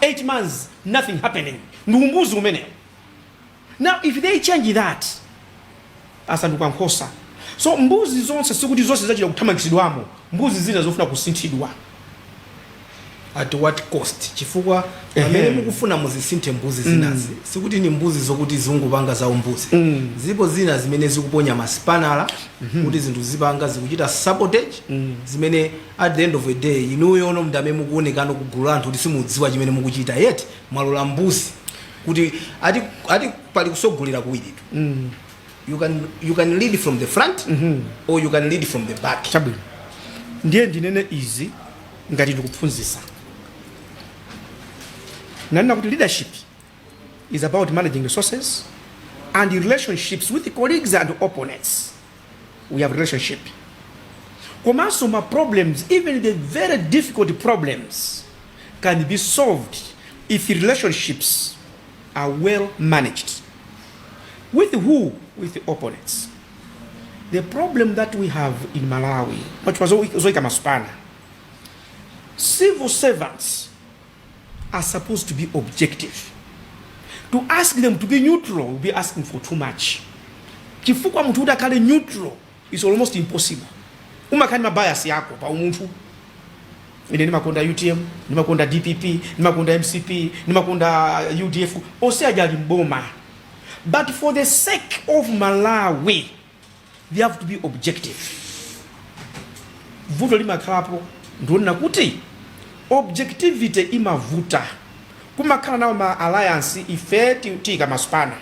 8 months nothing happening, ndumbuzi umene. Now if they change that asanduka nkhosa, so mbuzi zonse sikuti zonse zachira kuthamangisidwamo, mbuzi zina zofuna kusinthidwa. At what cost? Chifukwa amene mukufuna muzisinthe mbuzi zinazi sikuti ni mbuzi zokuti zingupanga za umbuzi. Zipo zina zimene zikuponya maspanala kuti zinthu zipanga zikuchita sabotage zimene at the end of the day inuyo ono mdame mukuonekano kugulu anthu kuti simudziwa chimene mukuchita, yet mwalola mbuzi kuti ati pali kusogolera kuwiri tu. You can lead from the front or you can lead from the back. Chabwino ndiye ndinene izi ngati ndikuphunzitsa. Nanena kuti leadership is about managing resources and the relationships with the colleagues and opponents. We have relationship. Komanso ma problems, even the very difficult problems, can be solved if the relationships are well managed. With who? With the opponents. The problem that we have in Malawi, which was Zoika Maspana, civil servants are supposed to be objective. To ask them to be neutral will be asking for too much. Chifukwa mtu udakale neutral is almost impossible. Umakani mabias yako pa umuntu. Ine nimakonda UTM, nimakonda DPP, nimakonda MCP, nimakonda UDF, ose ajali mboma. But for the sake of Malawi, they have to be objective. Vuto limakalapo ndona kuti objectivity imavuta. Kumakala na ma alliance ifeti utika maspana.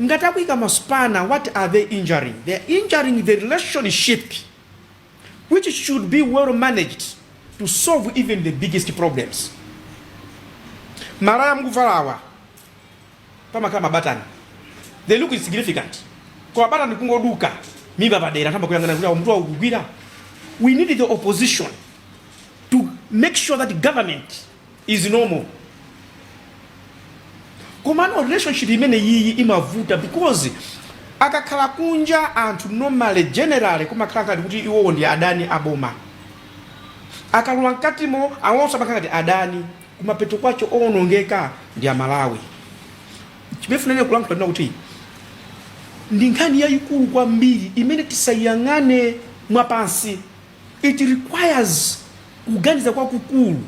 Ngatakwika maspana, what are they injuring? They are injuring the relationship, which should be well managed to solve even the biggest problems. Maraya mgufalawa pama kama batani, they look insignificant. Kwa batani kungo duka miba badera kama kuyangana kuya mtu wa ukugwira. We need the opposition to make sure that the government is normal. Kumano relationship imene yiyi imavuta because akakhala kunja anthu normally generally kumakhala kuti iwo ndi adani aboma. Akalwa nkatimo awonso bakangati adani kumapeto kwacho onongeka ndi Malawi. Chimefunene kulankhula kuti ndi nkhani yayikulu kwambiri imene tisayang'ane mwapansi. It requires kuganiza kwa kukulu.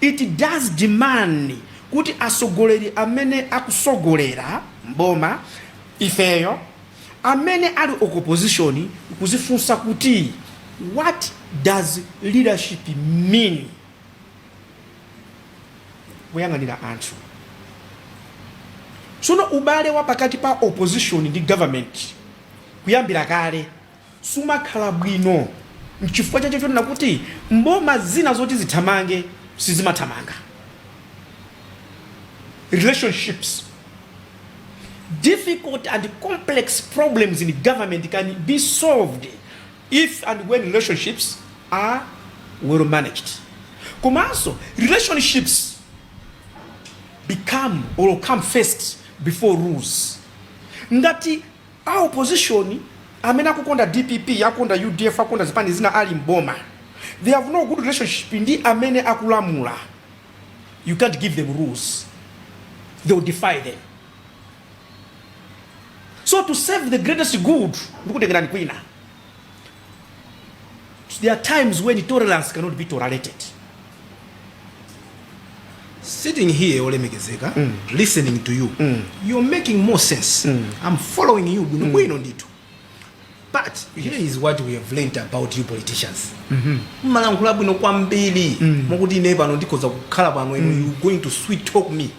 It does demand kuti asogoleri amene akusogolera mboma ifeyo amene ali opposition kuzifunsa kuti what does leadership mean? Kuyang'anira anthu. Sono ubale wa pakati pa opposition ndi government kuyambira kale sumakhala bwino. Nchifukwa chacho tuna kuti mboma zina zoti zithamange sizimathamanga. Relationships, difficult and complex problems in the government can be solved if and when relationships are well managed. Komanso relationships become or come first before rules. Ngati our opposition amena kukonda DPP yakonda UDF akonda zipani zina ali mboma, they have no good relationship ndi amene akulamula. You can't give them rules, they will defy them. So to serve the greatest good, there are times when tolerance cannot be tolerated. Sitting here, Ole Megezeka, listening to you, you're making more sense. I'm following you. But here is what we have learned about you politicians. Mmalankhula bwino kwambiri mokuti ine pano ndikhoza kukhala pano you going to sweet talk me.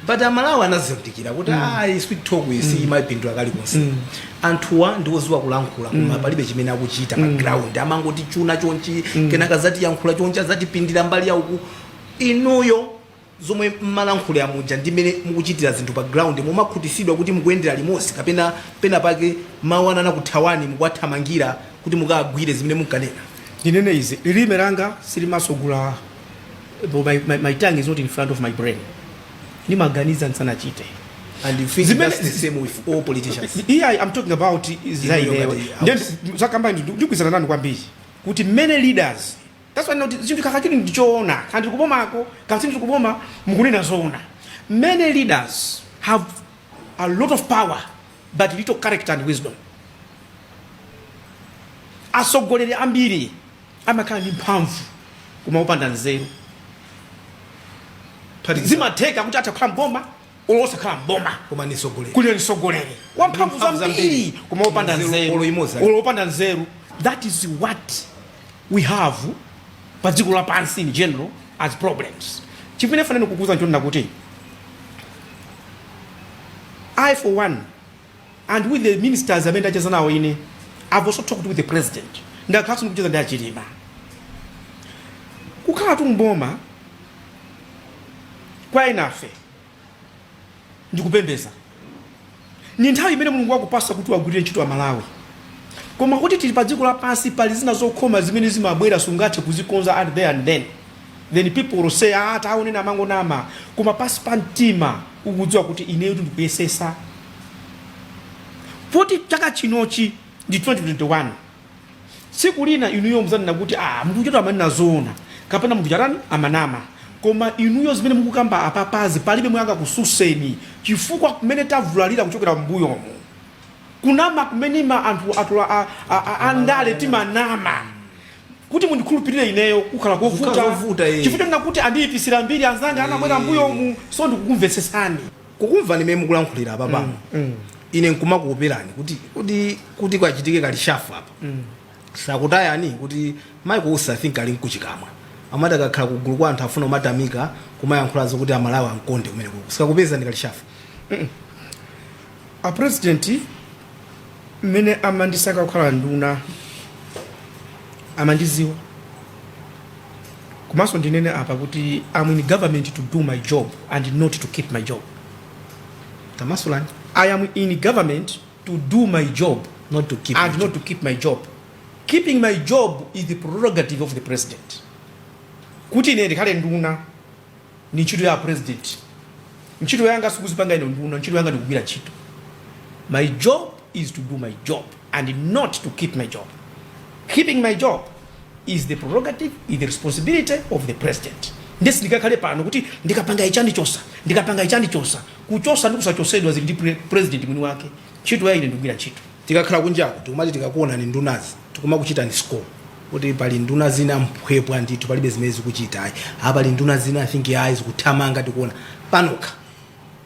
But amalawi anazindikira kuti sweet talk isi imapindula kali konse. Anthuwa ndiwoziwa kulankhula koma palibe chimene akuchita pa ground amangoti chuna chonchi kenaka zati yankhula choncha zati pindira mbali ya uku inuyo zomwe mmalankhula amuja ndimene mukuchitira zinthu pa ground mumakhutisidwa kuti mukuyendera limosi kapena pena pake mawana na kuthawani mukwathamangira kuti mukagwire zimene munkanena. Ndinene izi lilime langa silimasogula, my tongue is not in front of my brain. Nimaganiza nsanachite. And you think that's the same with all politicians? Yeah, I'm talking about is then zakamba ndikuizana nani kwambiri kuti many leaders, that's why not zinthu kakachini ndichoona kandi kubomako kamsini kuboma mukunena zona. Many leaders have a lot of power but little character and wisdom. Asogolere ambiri amakhala ndi mphamvu koma opanda nzeru. Zimatheka kuti atakhala mboma olosa khala mboma koma nisogolere kuli nisogolere wamphamvu zambiri koma opanda nzeru olopanda nzeru. That is what we have particular pansi in general as problems. Chipine fanani kukuza nchona kuti I for one and with the ministers amenda cheza nawo ine, I've also talked with the president. Ndakhaso kucheza ndachilima kukhala tumboma kwa inafe ndikupembeza ni nthawi imene Mulungu wakupasa kuti wagwirire ntchito wa Malawi. Koma kuti tili pa dziko lapansi pali zina zokhoma zimene zimabwera sungathe kuzikonza at there and then people will say taone na mango nama koma pasi pa mtima ukudziwa kuti ineyo ndikuyesesa. Poti chaka chinochi ndi 2021 siku lina inuyo mzani kuti mndu chetu amanena zona kapena mndu charani amanama koma inuyo zimene mukukamba apapazi palibe mwanga kususeni chifukwa kumene tavulalira kuchokera Yammbuyomu kunama kumenima anthu atula andale timanama kuti mundikhulupirire ineyo kukhala kovuta chifukwa ndakuti andiyipisira mbiri anzanga anabwera Yammbuyomu so ndikukumvetsesani kukumva nimene mukulankhulira papa. Ine nkumakuoperani kuti kwachitike kalishafu apa sakutayani kuti Michael Usa think ali nkuchikamwa amada kakhala kugulu kwa anthu afuna umatamika kumayankhulazo kuti amalawi ankonde kumene kuko sikakupeza ndi kalishafu. A president mene amandisaka kukhala nduna amandiziwa kumaso ndinene apa kuti I'm in government to do my job and not to keep my job. Tamasulani I am in government to do my job not to keep and not to keep my job. Keeping my job is the prerogative of the president. Kuti ine ndikhale nduna ni ntchito ya president. Ntchito yanga sikuzipanga ino nduna, ntchito yanga ndikugwira ntchito. My job is to do my job and not to keep my job. Keeping my job is the prerogative, is the responsibility of the president. Ndesi ndikakhale pano kuti ndikapanga ichandi chosa kuchosa ndikusachosedwa zili ndi president mwini wake. Ntchito ya ine ndikugwira ntchito. Tikakhala kunjaku tikumati tikakuona ni ndunazi tikumakuchita ni score kuti pali nduna zina mphepo andithu palibe zimene zikuchita apa pali nduna zina I think zikuthamanga tikuona panoka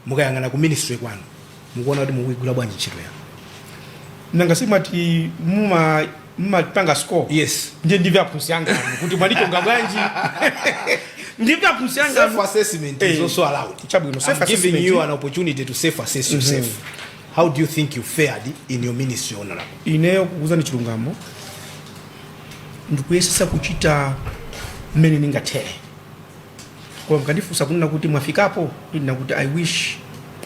mukayang'ana ku ministry kwanu mukuona kuti mukuyigwira bwanji ntchito ya nanga simati mumapanga score. Yes ndiye ndivya pusyanga kuti mwalikonga bwanji ndivya pusyanga. Self assessment is also allowed. Chabwino self assessment giving you an opportunity to self assess yourself. How do you think you fared in your ministry, honorable? Ineyo kukuza ni chilungamo ndikuyesesa kuchita mmene ningathere kwa mkandifusa kunena kuti mwafikapo ndina kuti I wish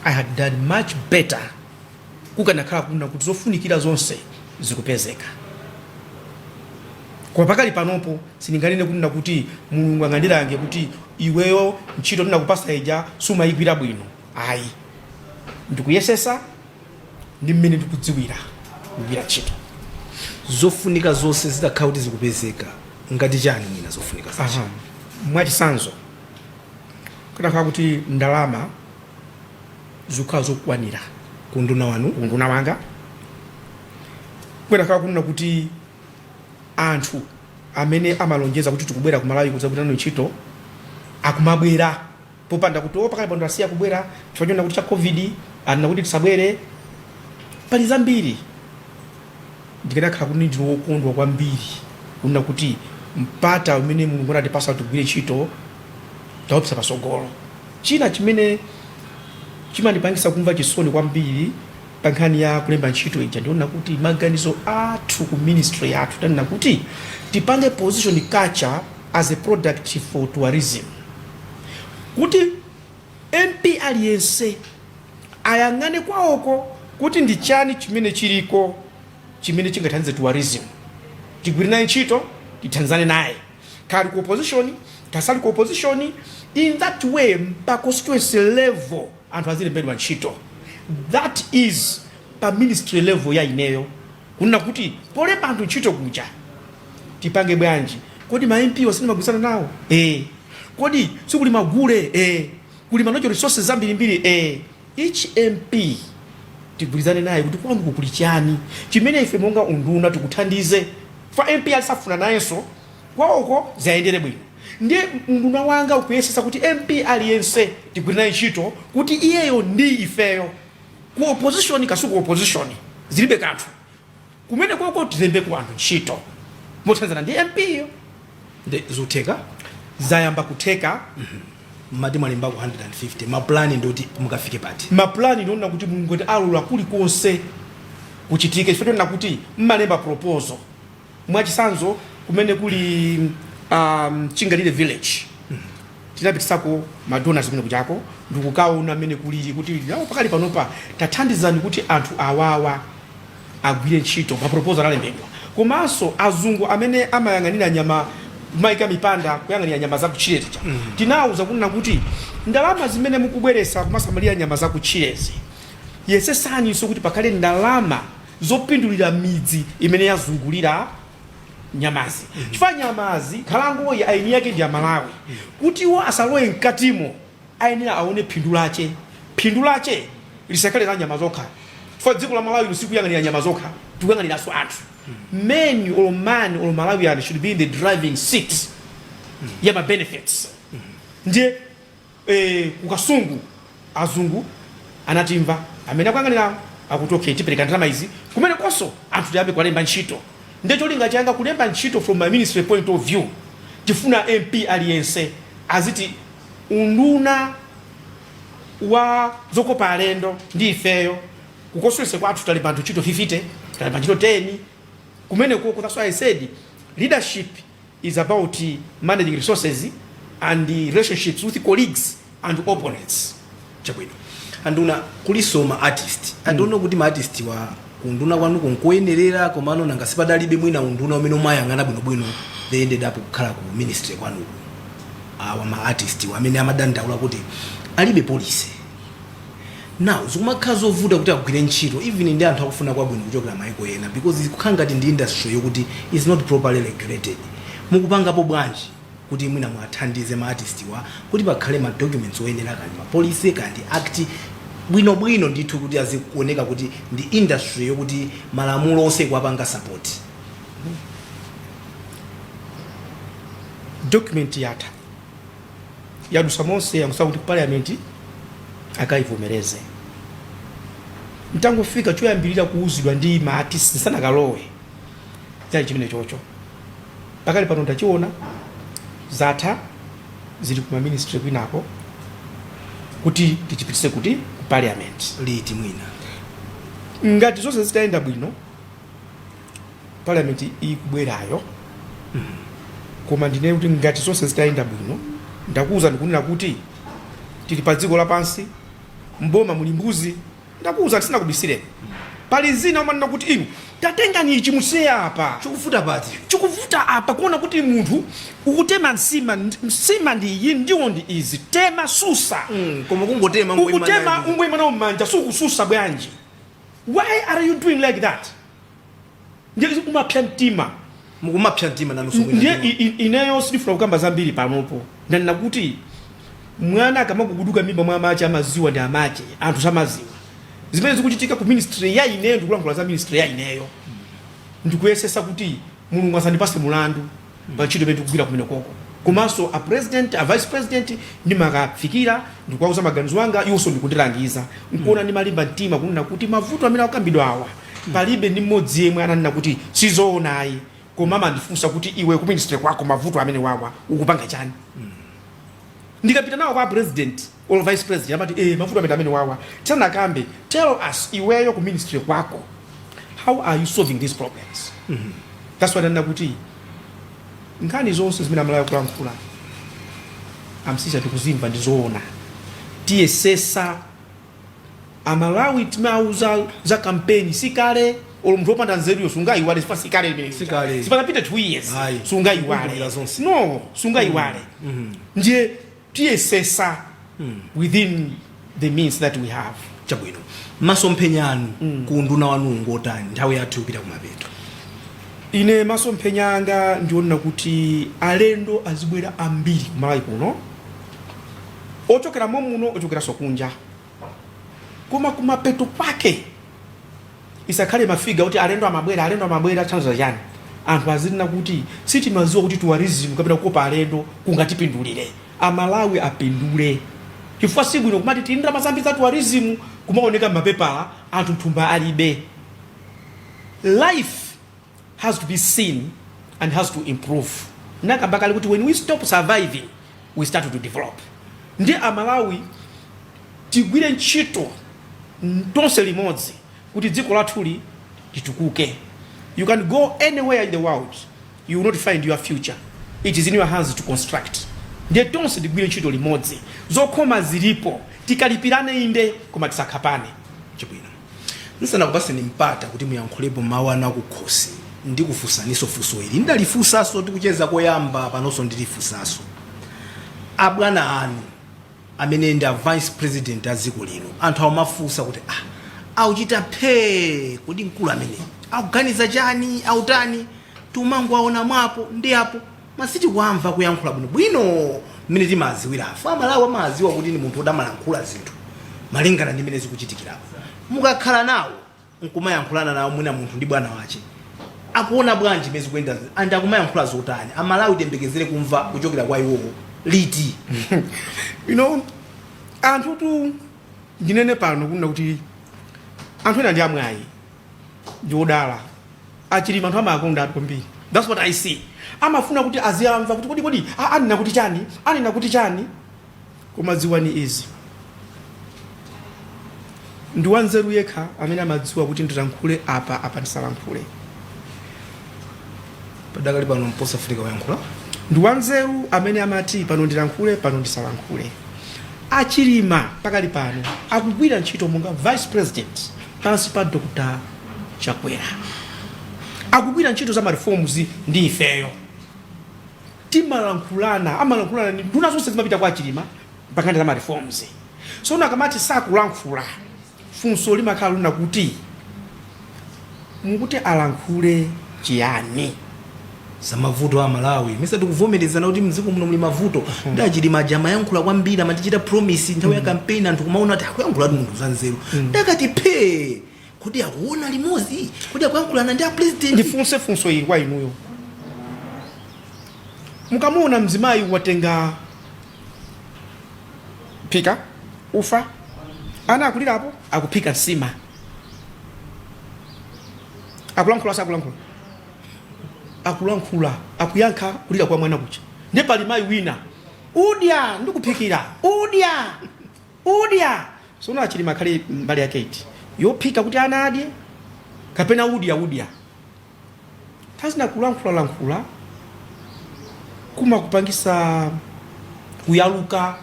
I had done much better kukanakhala kunena kuti zofunikira zonse zikupezeka. Kwa pakali panopo sininganene kunena kuti Mulungu angandirange kuti iweyo ntchito ndinakupasa ija sumayigwira bwino. Ayi ndikuyesesa ndi mmene ndikudziwira kugwira ntchito. Zofunika zonse zitakhala kuti zikupezeka ngati chani mwina zofunika zacho? Mwachisanzo kunakhala kuti ndalama zikhala zokwanira kunduna wanu kunduna wanga. Kunakhala kunena kuti anthu amene amalonjeza kuti tikubwera ku Malawi kudzabwera ntchito akumabwera popanda kuti pakali pano asiya kubwera chifukwa kuti cha COVID anena kuti tisabwere. Pali zambiri ndikanakhala kuti ndine wokondwa kwambiri kunena kuti mpata umene mulungu anatipasa tigwire ntchito taopsa pasogolo. China chimene chimandipangisa kumva chisoni kwambiri pa nkhani ya kulemba ntchito ija ndiona kuti maganizo athu ku ministry yathu tanena kuti tipange position culture as a product for tourism, kuti MP aliyense ayang'ane kwawoko kuti ndi chani chimene chiliko chimene chingathandize tourism, tigwire naye ntchito, tithandizane naye, kali ku opposition kasali ku opposition. In that way pa constituency level anthu azilembedwa ntchito. That is pa ministry level ya ineyo kunena kuti polemba anthu ntchito kuja tipange bwanji, kodi ma MP wasini magwisana nawo kodi sikuli magule kuli manojo resources zambirimbiri each MP tigwirizane naye kuti kwanu kuli chani chimene ife monga unduna tikuthandize. Fa MP alisafuna nayenso kwawoko zayendere bwino, ndiye unduna wanga ukuyesesa kuti MP aliyense tigwirizane ntchito kuti iyeyo ndi ifeyo ku opposition kasuku opposition zilibe kanthu kumene kwako tilembe ku anthu ntchito mothandizana ndi MP yo ndi zuteka zayamba kuteka. mati mwalemba ku 150 maplani ndoti mukafike pati maplani ndiona kuti mulungu alula kulikonse kuchitike chifukwa ndiona kuti mmalemba proposal mwachisanzo kumene kuli Chingalire village tinapitisako madonors kumene kuchako ndikukaona amene kulili kuti pakali panopa tathandizani kuti anthu awawa agwire ntchito pa proposal alembedwa. Komanso azungu amene amayang'anira nyama maika mipanda kuyang'anira nyama za kuchilezi tinauza kunena kuti ndalama zimene mukubweresa kumasamalira nyama za kuchilezi yesesani so kuti pakale ndalama zopindulira midzi imene yazungulira nyamazi. Chifukwa nyamazi khalango ya aini yake ndi Malawi kuti iwo asalowe mkatimo ayenera aone phindu lache lisakale za nyama zokha. Chifukwa dziko la Malawi lisikuyang'anira nyama zokha, tikuyang'aniranso anthu. Men or man or Malawian should be in the driving seat ya ma benefits. Ndiye kukasungu azungu anatimva amene akuyang'anira akutoke tipereka ndalama izi kumene konso anthu tiabe kulemba ntchito. Ndiye cholinga changa kulemba ntchito from my ministry point of view. Tifuna MP aliyense aziti unduna wa zokopa alendo ndi ifeyo kukoswese kwathu talemba ntchito 50 talemba ntchito 10 kumene kuko. That's why I said leadership is about managing resources and the relationships with colleagues and opponents. Chabwino anduna kulisoma artist andona kuti ma artist wa unduna kwanu konkoyenerera komano nangasipadalibe mwina unduna umene umayang'ana bwinobwino they ended up kukhala ku ministry kwanu awa ma artist amene amadandaula kuti alibe police. Now zikumakhala zovuta kuti agwire ntchito even ndi anthu akufuna kwabwino kuchokera maiko ena because ikukhala ngati ndi industry yokuti is not properly regulated. Mukupangapo bwanji kuti mwina mwathandize ma artist wa kuti pakhale ma documents oyenera kandi ma police kandi act bwino ndithu kuti azikuoneka kuti ndi industry yokuti malamulo onse kwapanga support. Document yata yadusa monse yangusawa kuti parliament akaivomereze. Ntangofika choyambirira kuuzidwa ndi ma artists sanakalowe chali chimene chocho pakali pano ndachiona zatha zili ku ministry kwinako kuti tichipitise kuti ku parliament liti mwina ngati zonse zitaenda bwino parliament ikubwerayo. Koma ndine kuti ngati zonse zitaenda bwino ndakuuza ndikunena kuti tili pa dziko lapansi mboma muli mbuzi ndakuuza tisina kubisire pali zina umanena kuti inu tatenga ni chimuseya apa chikuvuta apa kuona kuti munthu ukutema nsima ndi iyi ndiwo ndi izi tema susa koma kungotema ukutema ungwe mana umanja sukususa bwanji. Why are you doing like that? Ndiye kumapya mtima mukumapya mtima nanuso ndiye ineyo sifuna kukamba zambiri panopo ndanena kuti mwana kama kuguduka mimba mwa amache amaziwa ndi amache anthu samaziwa zimene zikuchitika ku ministry ya ineyo ndikulankhula za ministry ya ineyo ndikuyesesa kuti mulungu asandipase mulandu pa ntchito imene tikugwira kumene koko. Komanso a president a vice president ndimakafikira ndikuwauza maganizo anga iwonso ndikundilangiza nkuona ndimalimba mtima kunena kuti mavuto amene akukambidwa awa palibe ndi mmodzi yemwe ananena kuti sizoonayi koma amandifunsa kuti iwe ku ministry kwako mavuto amene wawa ukupanga chani. Ndikapita nawo kwa president or vice president amati mavuto amene wawa tanakambe tell us iweyo ku ministry kwako how are you solving these problems. That's what ananena kuti nkhani zonse zimene amalayo kulankhula amsisha tikuzimva ndizoona tiyesesa amalawi timauza za kampeni sikale muntu opanda nzeruyo sungaiwale sifa sikale imene sipanapita 2 years sungaiwale no sungaiwale ndiye tiyesesa within the means that we have. Chabwino masomphenya anu ku nduna wanu ngotani nthawi yathu kupita kumapeto. Ine masomphenya anga ndiona kuti alendo azibwera ambiri kumalawi kuno ochokera muno ochokera sokunja koma kumapeto pake isakhale mafiga kuti alendo amabwera chanzo chani anthu azina kuti sitimaziwa kuti tourism kapena kukopa alendo kungatipindulire amalawi apindule chifukwa siku ino kumati tindira mazambi za tourism kumaoneka mapepala anthu mthumba alibe. Life has to be seen and has to improve. Nakabakali kuti when we stop surviving we start to develop. Ndi amalawi tigwire ntchito tonse limodzi kuti dziko lathuli litukuke. You can go anywhere in the world, you will not find your future. It is in your hands to construct. Ndiye tonse tigwire ntchito limodzi zokhoma zilipo tikalipirane inde koma tisakhapane. Chabwino nsana kupasi nimpata kuti muyankhulepo mawu anu akukhosi ndi kufunsaniso funso ili ndalifunsaso tikucheza koyamba panonso ndilifunsaso abwana anu amene ndi vice president a dziko lino anthu amafunsa kuti auchita phe kodi mkulu amene akuganiza chani autani tumangu aona mwapo ndi apo masiti kuamva kuyankhula bwino mmene timaziwira afa amalawi amaziwa kuti ni munthu odamalankhula zinthu malingana ndi mmene zikuchitikirapo mukakhala nawo nkumayankhulana nawo mwina munthu ndi bwana wache akuona bwanji mezi kwenda andi akumayankhula zotani amalawi tembekezere kumva kuchokera kwa iwowo liti. Anthu tu ndinene pano kuna kuti anthu ena ndi amwayi jodala achili anthu amakonda kwambiri. That's what I see. Amafuna kuti aziyamva kuti kodi anina kuti chani koma dziwani izi ndi wanzeru yekha amene amadziwa kuti ndilankhule apa ndisalankhule. Padakali pano mposa Afrika wayankhula ndi wanzeru amene amati pano ndilankhule pano ndisalankhule. Achilima pakali pano akugwira ntchito monga vice president pansi pa Dr. Chakwera akugwira ntchito za reforms ndi ifeyo amalankhulana ndi nduna zonse zimapita kwa Achilima pakati za reforms. So nakamati sakulankhula funso limakhala lina kuti mukuti alankhule chiyani samavuto a Malawi mesa tikuvomerezana kuti mdziko muno muli mavuto ndachilima jama yankhula kwambiri amatichita promise nthawi ya campaign anthu kumaona kuti akuyankhula munthu zanzeru ndakati phe kuti akuona limozi kuti akuyankhulana ndi a president. Ndifunse funso iyi kwa inuyo mukamuona mzimayi watenga pika ufa ana akulirapo akupika nsima akulankhula akuyankha kulira kwa mwana kucha ndi pali mayi wina udya ndikuphikira udya sona Achilima khale mbali yake iti yophika kuti ana adye kapena udya tazina kulankhula kuma kupangisa kuyaluka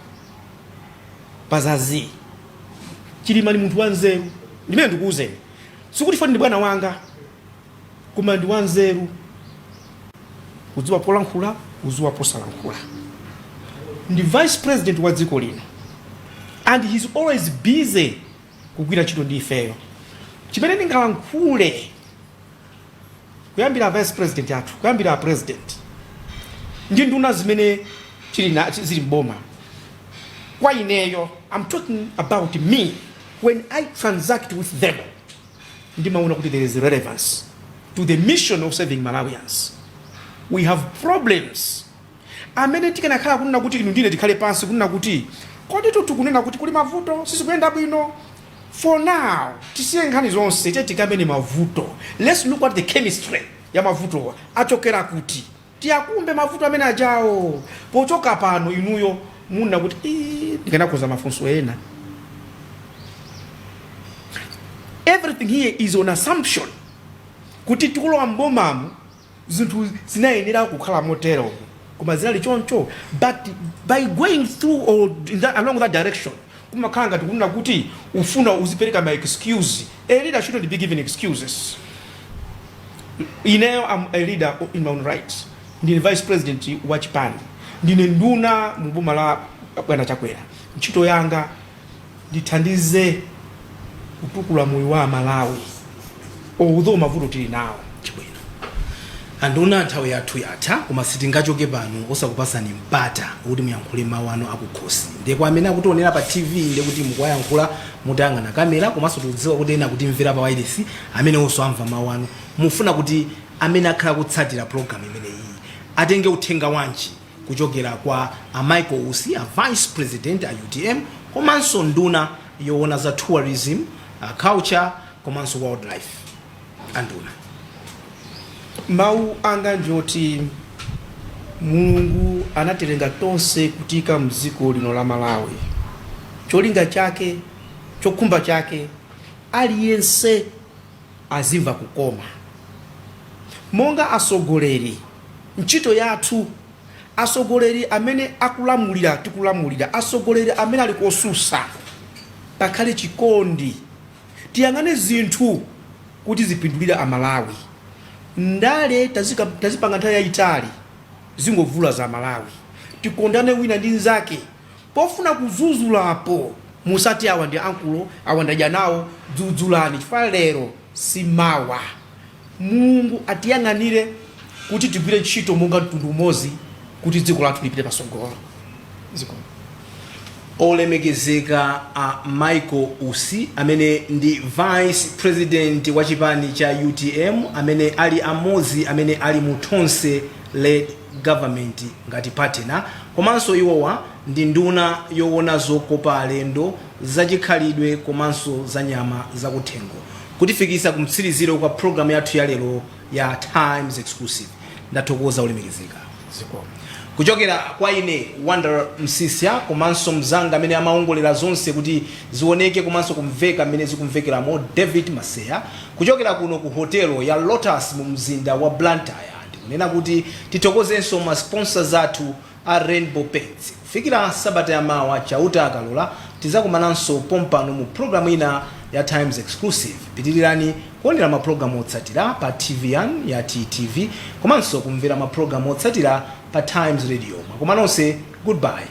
pazazi. Chilima ni munthu wanzeru ndimene ndikuuzeni sikuti foni ndi bwana wanga koma ndi wanzeru kudziwa polankhula kudziwa posalankhula. Ndi vice president wa dziko lino and he's always busy kugwira ntchito ndi ifeyo. Chimene ndingalankhule kuyambira vice president athu kuyambira president ndi nduna zimene zili mboma kwa ineyo. I'm talking about me when I transact with them ndimaona kuti there is relevance to the mission of serving Malawians. We have problems amene tikanakhala kunena kuti inu ndine tikhale pansi kunena kuti kodi tukunena kuti kuli mavuto sisi kuyenda bwino For now, tisiye nkhani zonse tikambe ni mavuto. Let's look at the chemistry ya mavuto. Achokera kuti. Tiyakumbe mavuto amene ajao. Pochoka pano inuyo muna kuti ndikana kuza mafunso ena. Everything here is on assumption. Kuti tikulowa mbomamu zinthu zinayenera kukhala motero. Koma zinali choncho, but by going through or along that direction, kumakanga tikuna kuti ufuna uzipereka my excuse. A leader shouldn't be given excuses. I'm a leader in my own right. Ndine vice president wa chipani. Ndine nduna mboma la bwana Chakwera. Ntchito yanga ndithandize kutukula moyo wa Malawi. Although mavuto tili nawo chibwino. Anduna nthawi yathu yatha koma sitingachoke pano osakupasani mpata kuti muyankhule mawu anu akukhosi. Ndeko amene akutionera pa TV ndekuti mukuyankhula mutayang'ana kamera komanso tikudziwa kuti ena kuti mvera pa wireless amene onso amva mawu anu. Mufuna kuti amene akhala kutsatira program imeneyi atenge uthenga wanji kuchokera kwa Michael Usi, a vice president a UTM, komanso nduna yoona za tourism, culture, komanso wildlife. Anduna. Mau anga njoti Mulungu anatelenga tonse kutika mziko lino la Malawi. Cholinga chake, chokumba chake, aliyense azimva kukoma. Monga asogoleri, ntchito yathu, asogoleri amene akulamulira tikulamulira, asogoleri amene alikosusa, pakhale chikondi, tiyang'ane zinthu kuti zipindulira Amalawi. Ndale tazipanga nthawi yayitali zingovula za Malawi. Tikondane wina ndi nzake. Pofuna kuzuzulapo musati awa ndi ankulo, awa ndaja nawo dzudzulani chifukwa lero simawa. Mulungu atiyang'anire kuti tigwire ntchito monga mtundu umodzi kuti dziko lathu lipite pasogolo. Olemekezeka a Michael Usi amene ndi vice president wa chipani cha UTM amene ali amozi amene ali mutonse led government ngati partner komanso iwowa ndi nduna yoona zokopa alendo zachikhalidwe komanso za nyama zakuthengo kutifikisa kumtsiriziro kwa program yathu ya lero ya Times Exclusive. Ndathokoza olemekezeka. Kuchokera kwa ine Wonder Msisya komanso mzanga amene amaongolera zonse kuti zioneke komanso kumveka amene zikumvekera mo David Maseya kuchokera kuno ku hotelo ya Lotus mu mzinda wa Blantyre. Ndikunena kuti tithokozenso ma sponsors athu a Rainbow Paints. Kufikira sabata ya mawa chauta akalola tizakumananso pompano mu program ina ya Times Exclusive. Pitirirani kuonera ma program otsatira pa TV1 ya TTV komanso kumvera ma program otsatira pa Times Radio. Makomanonse, goodbye.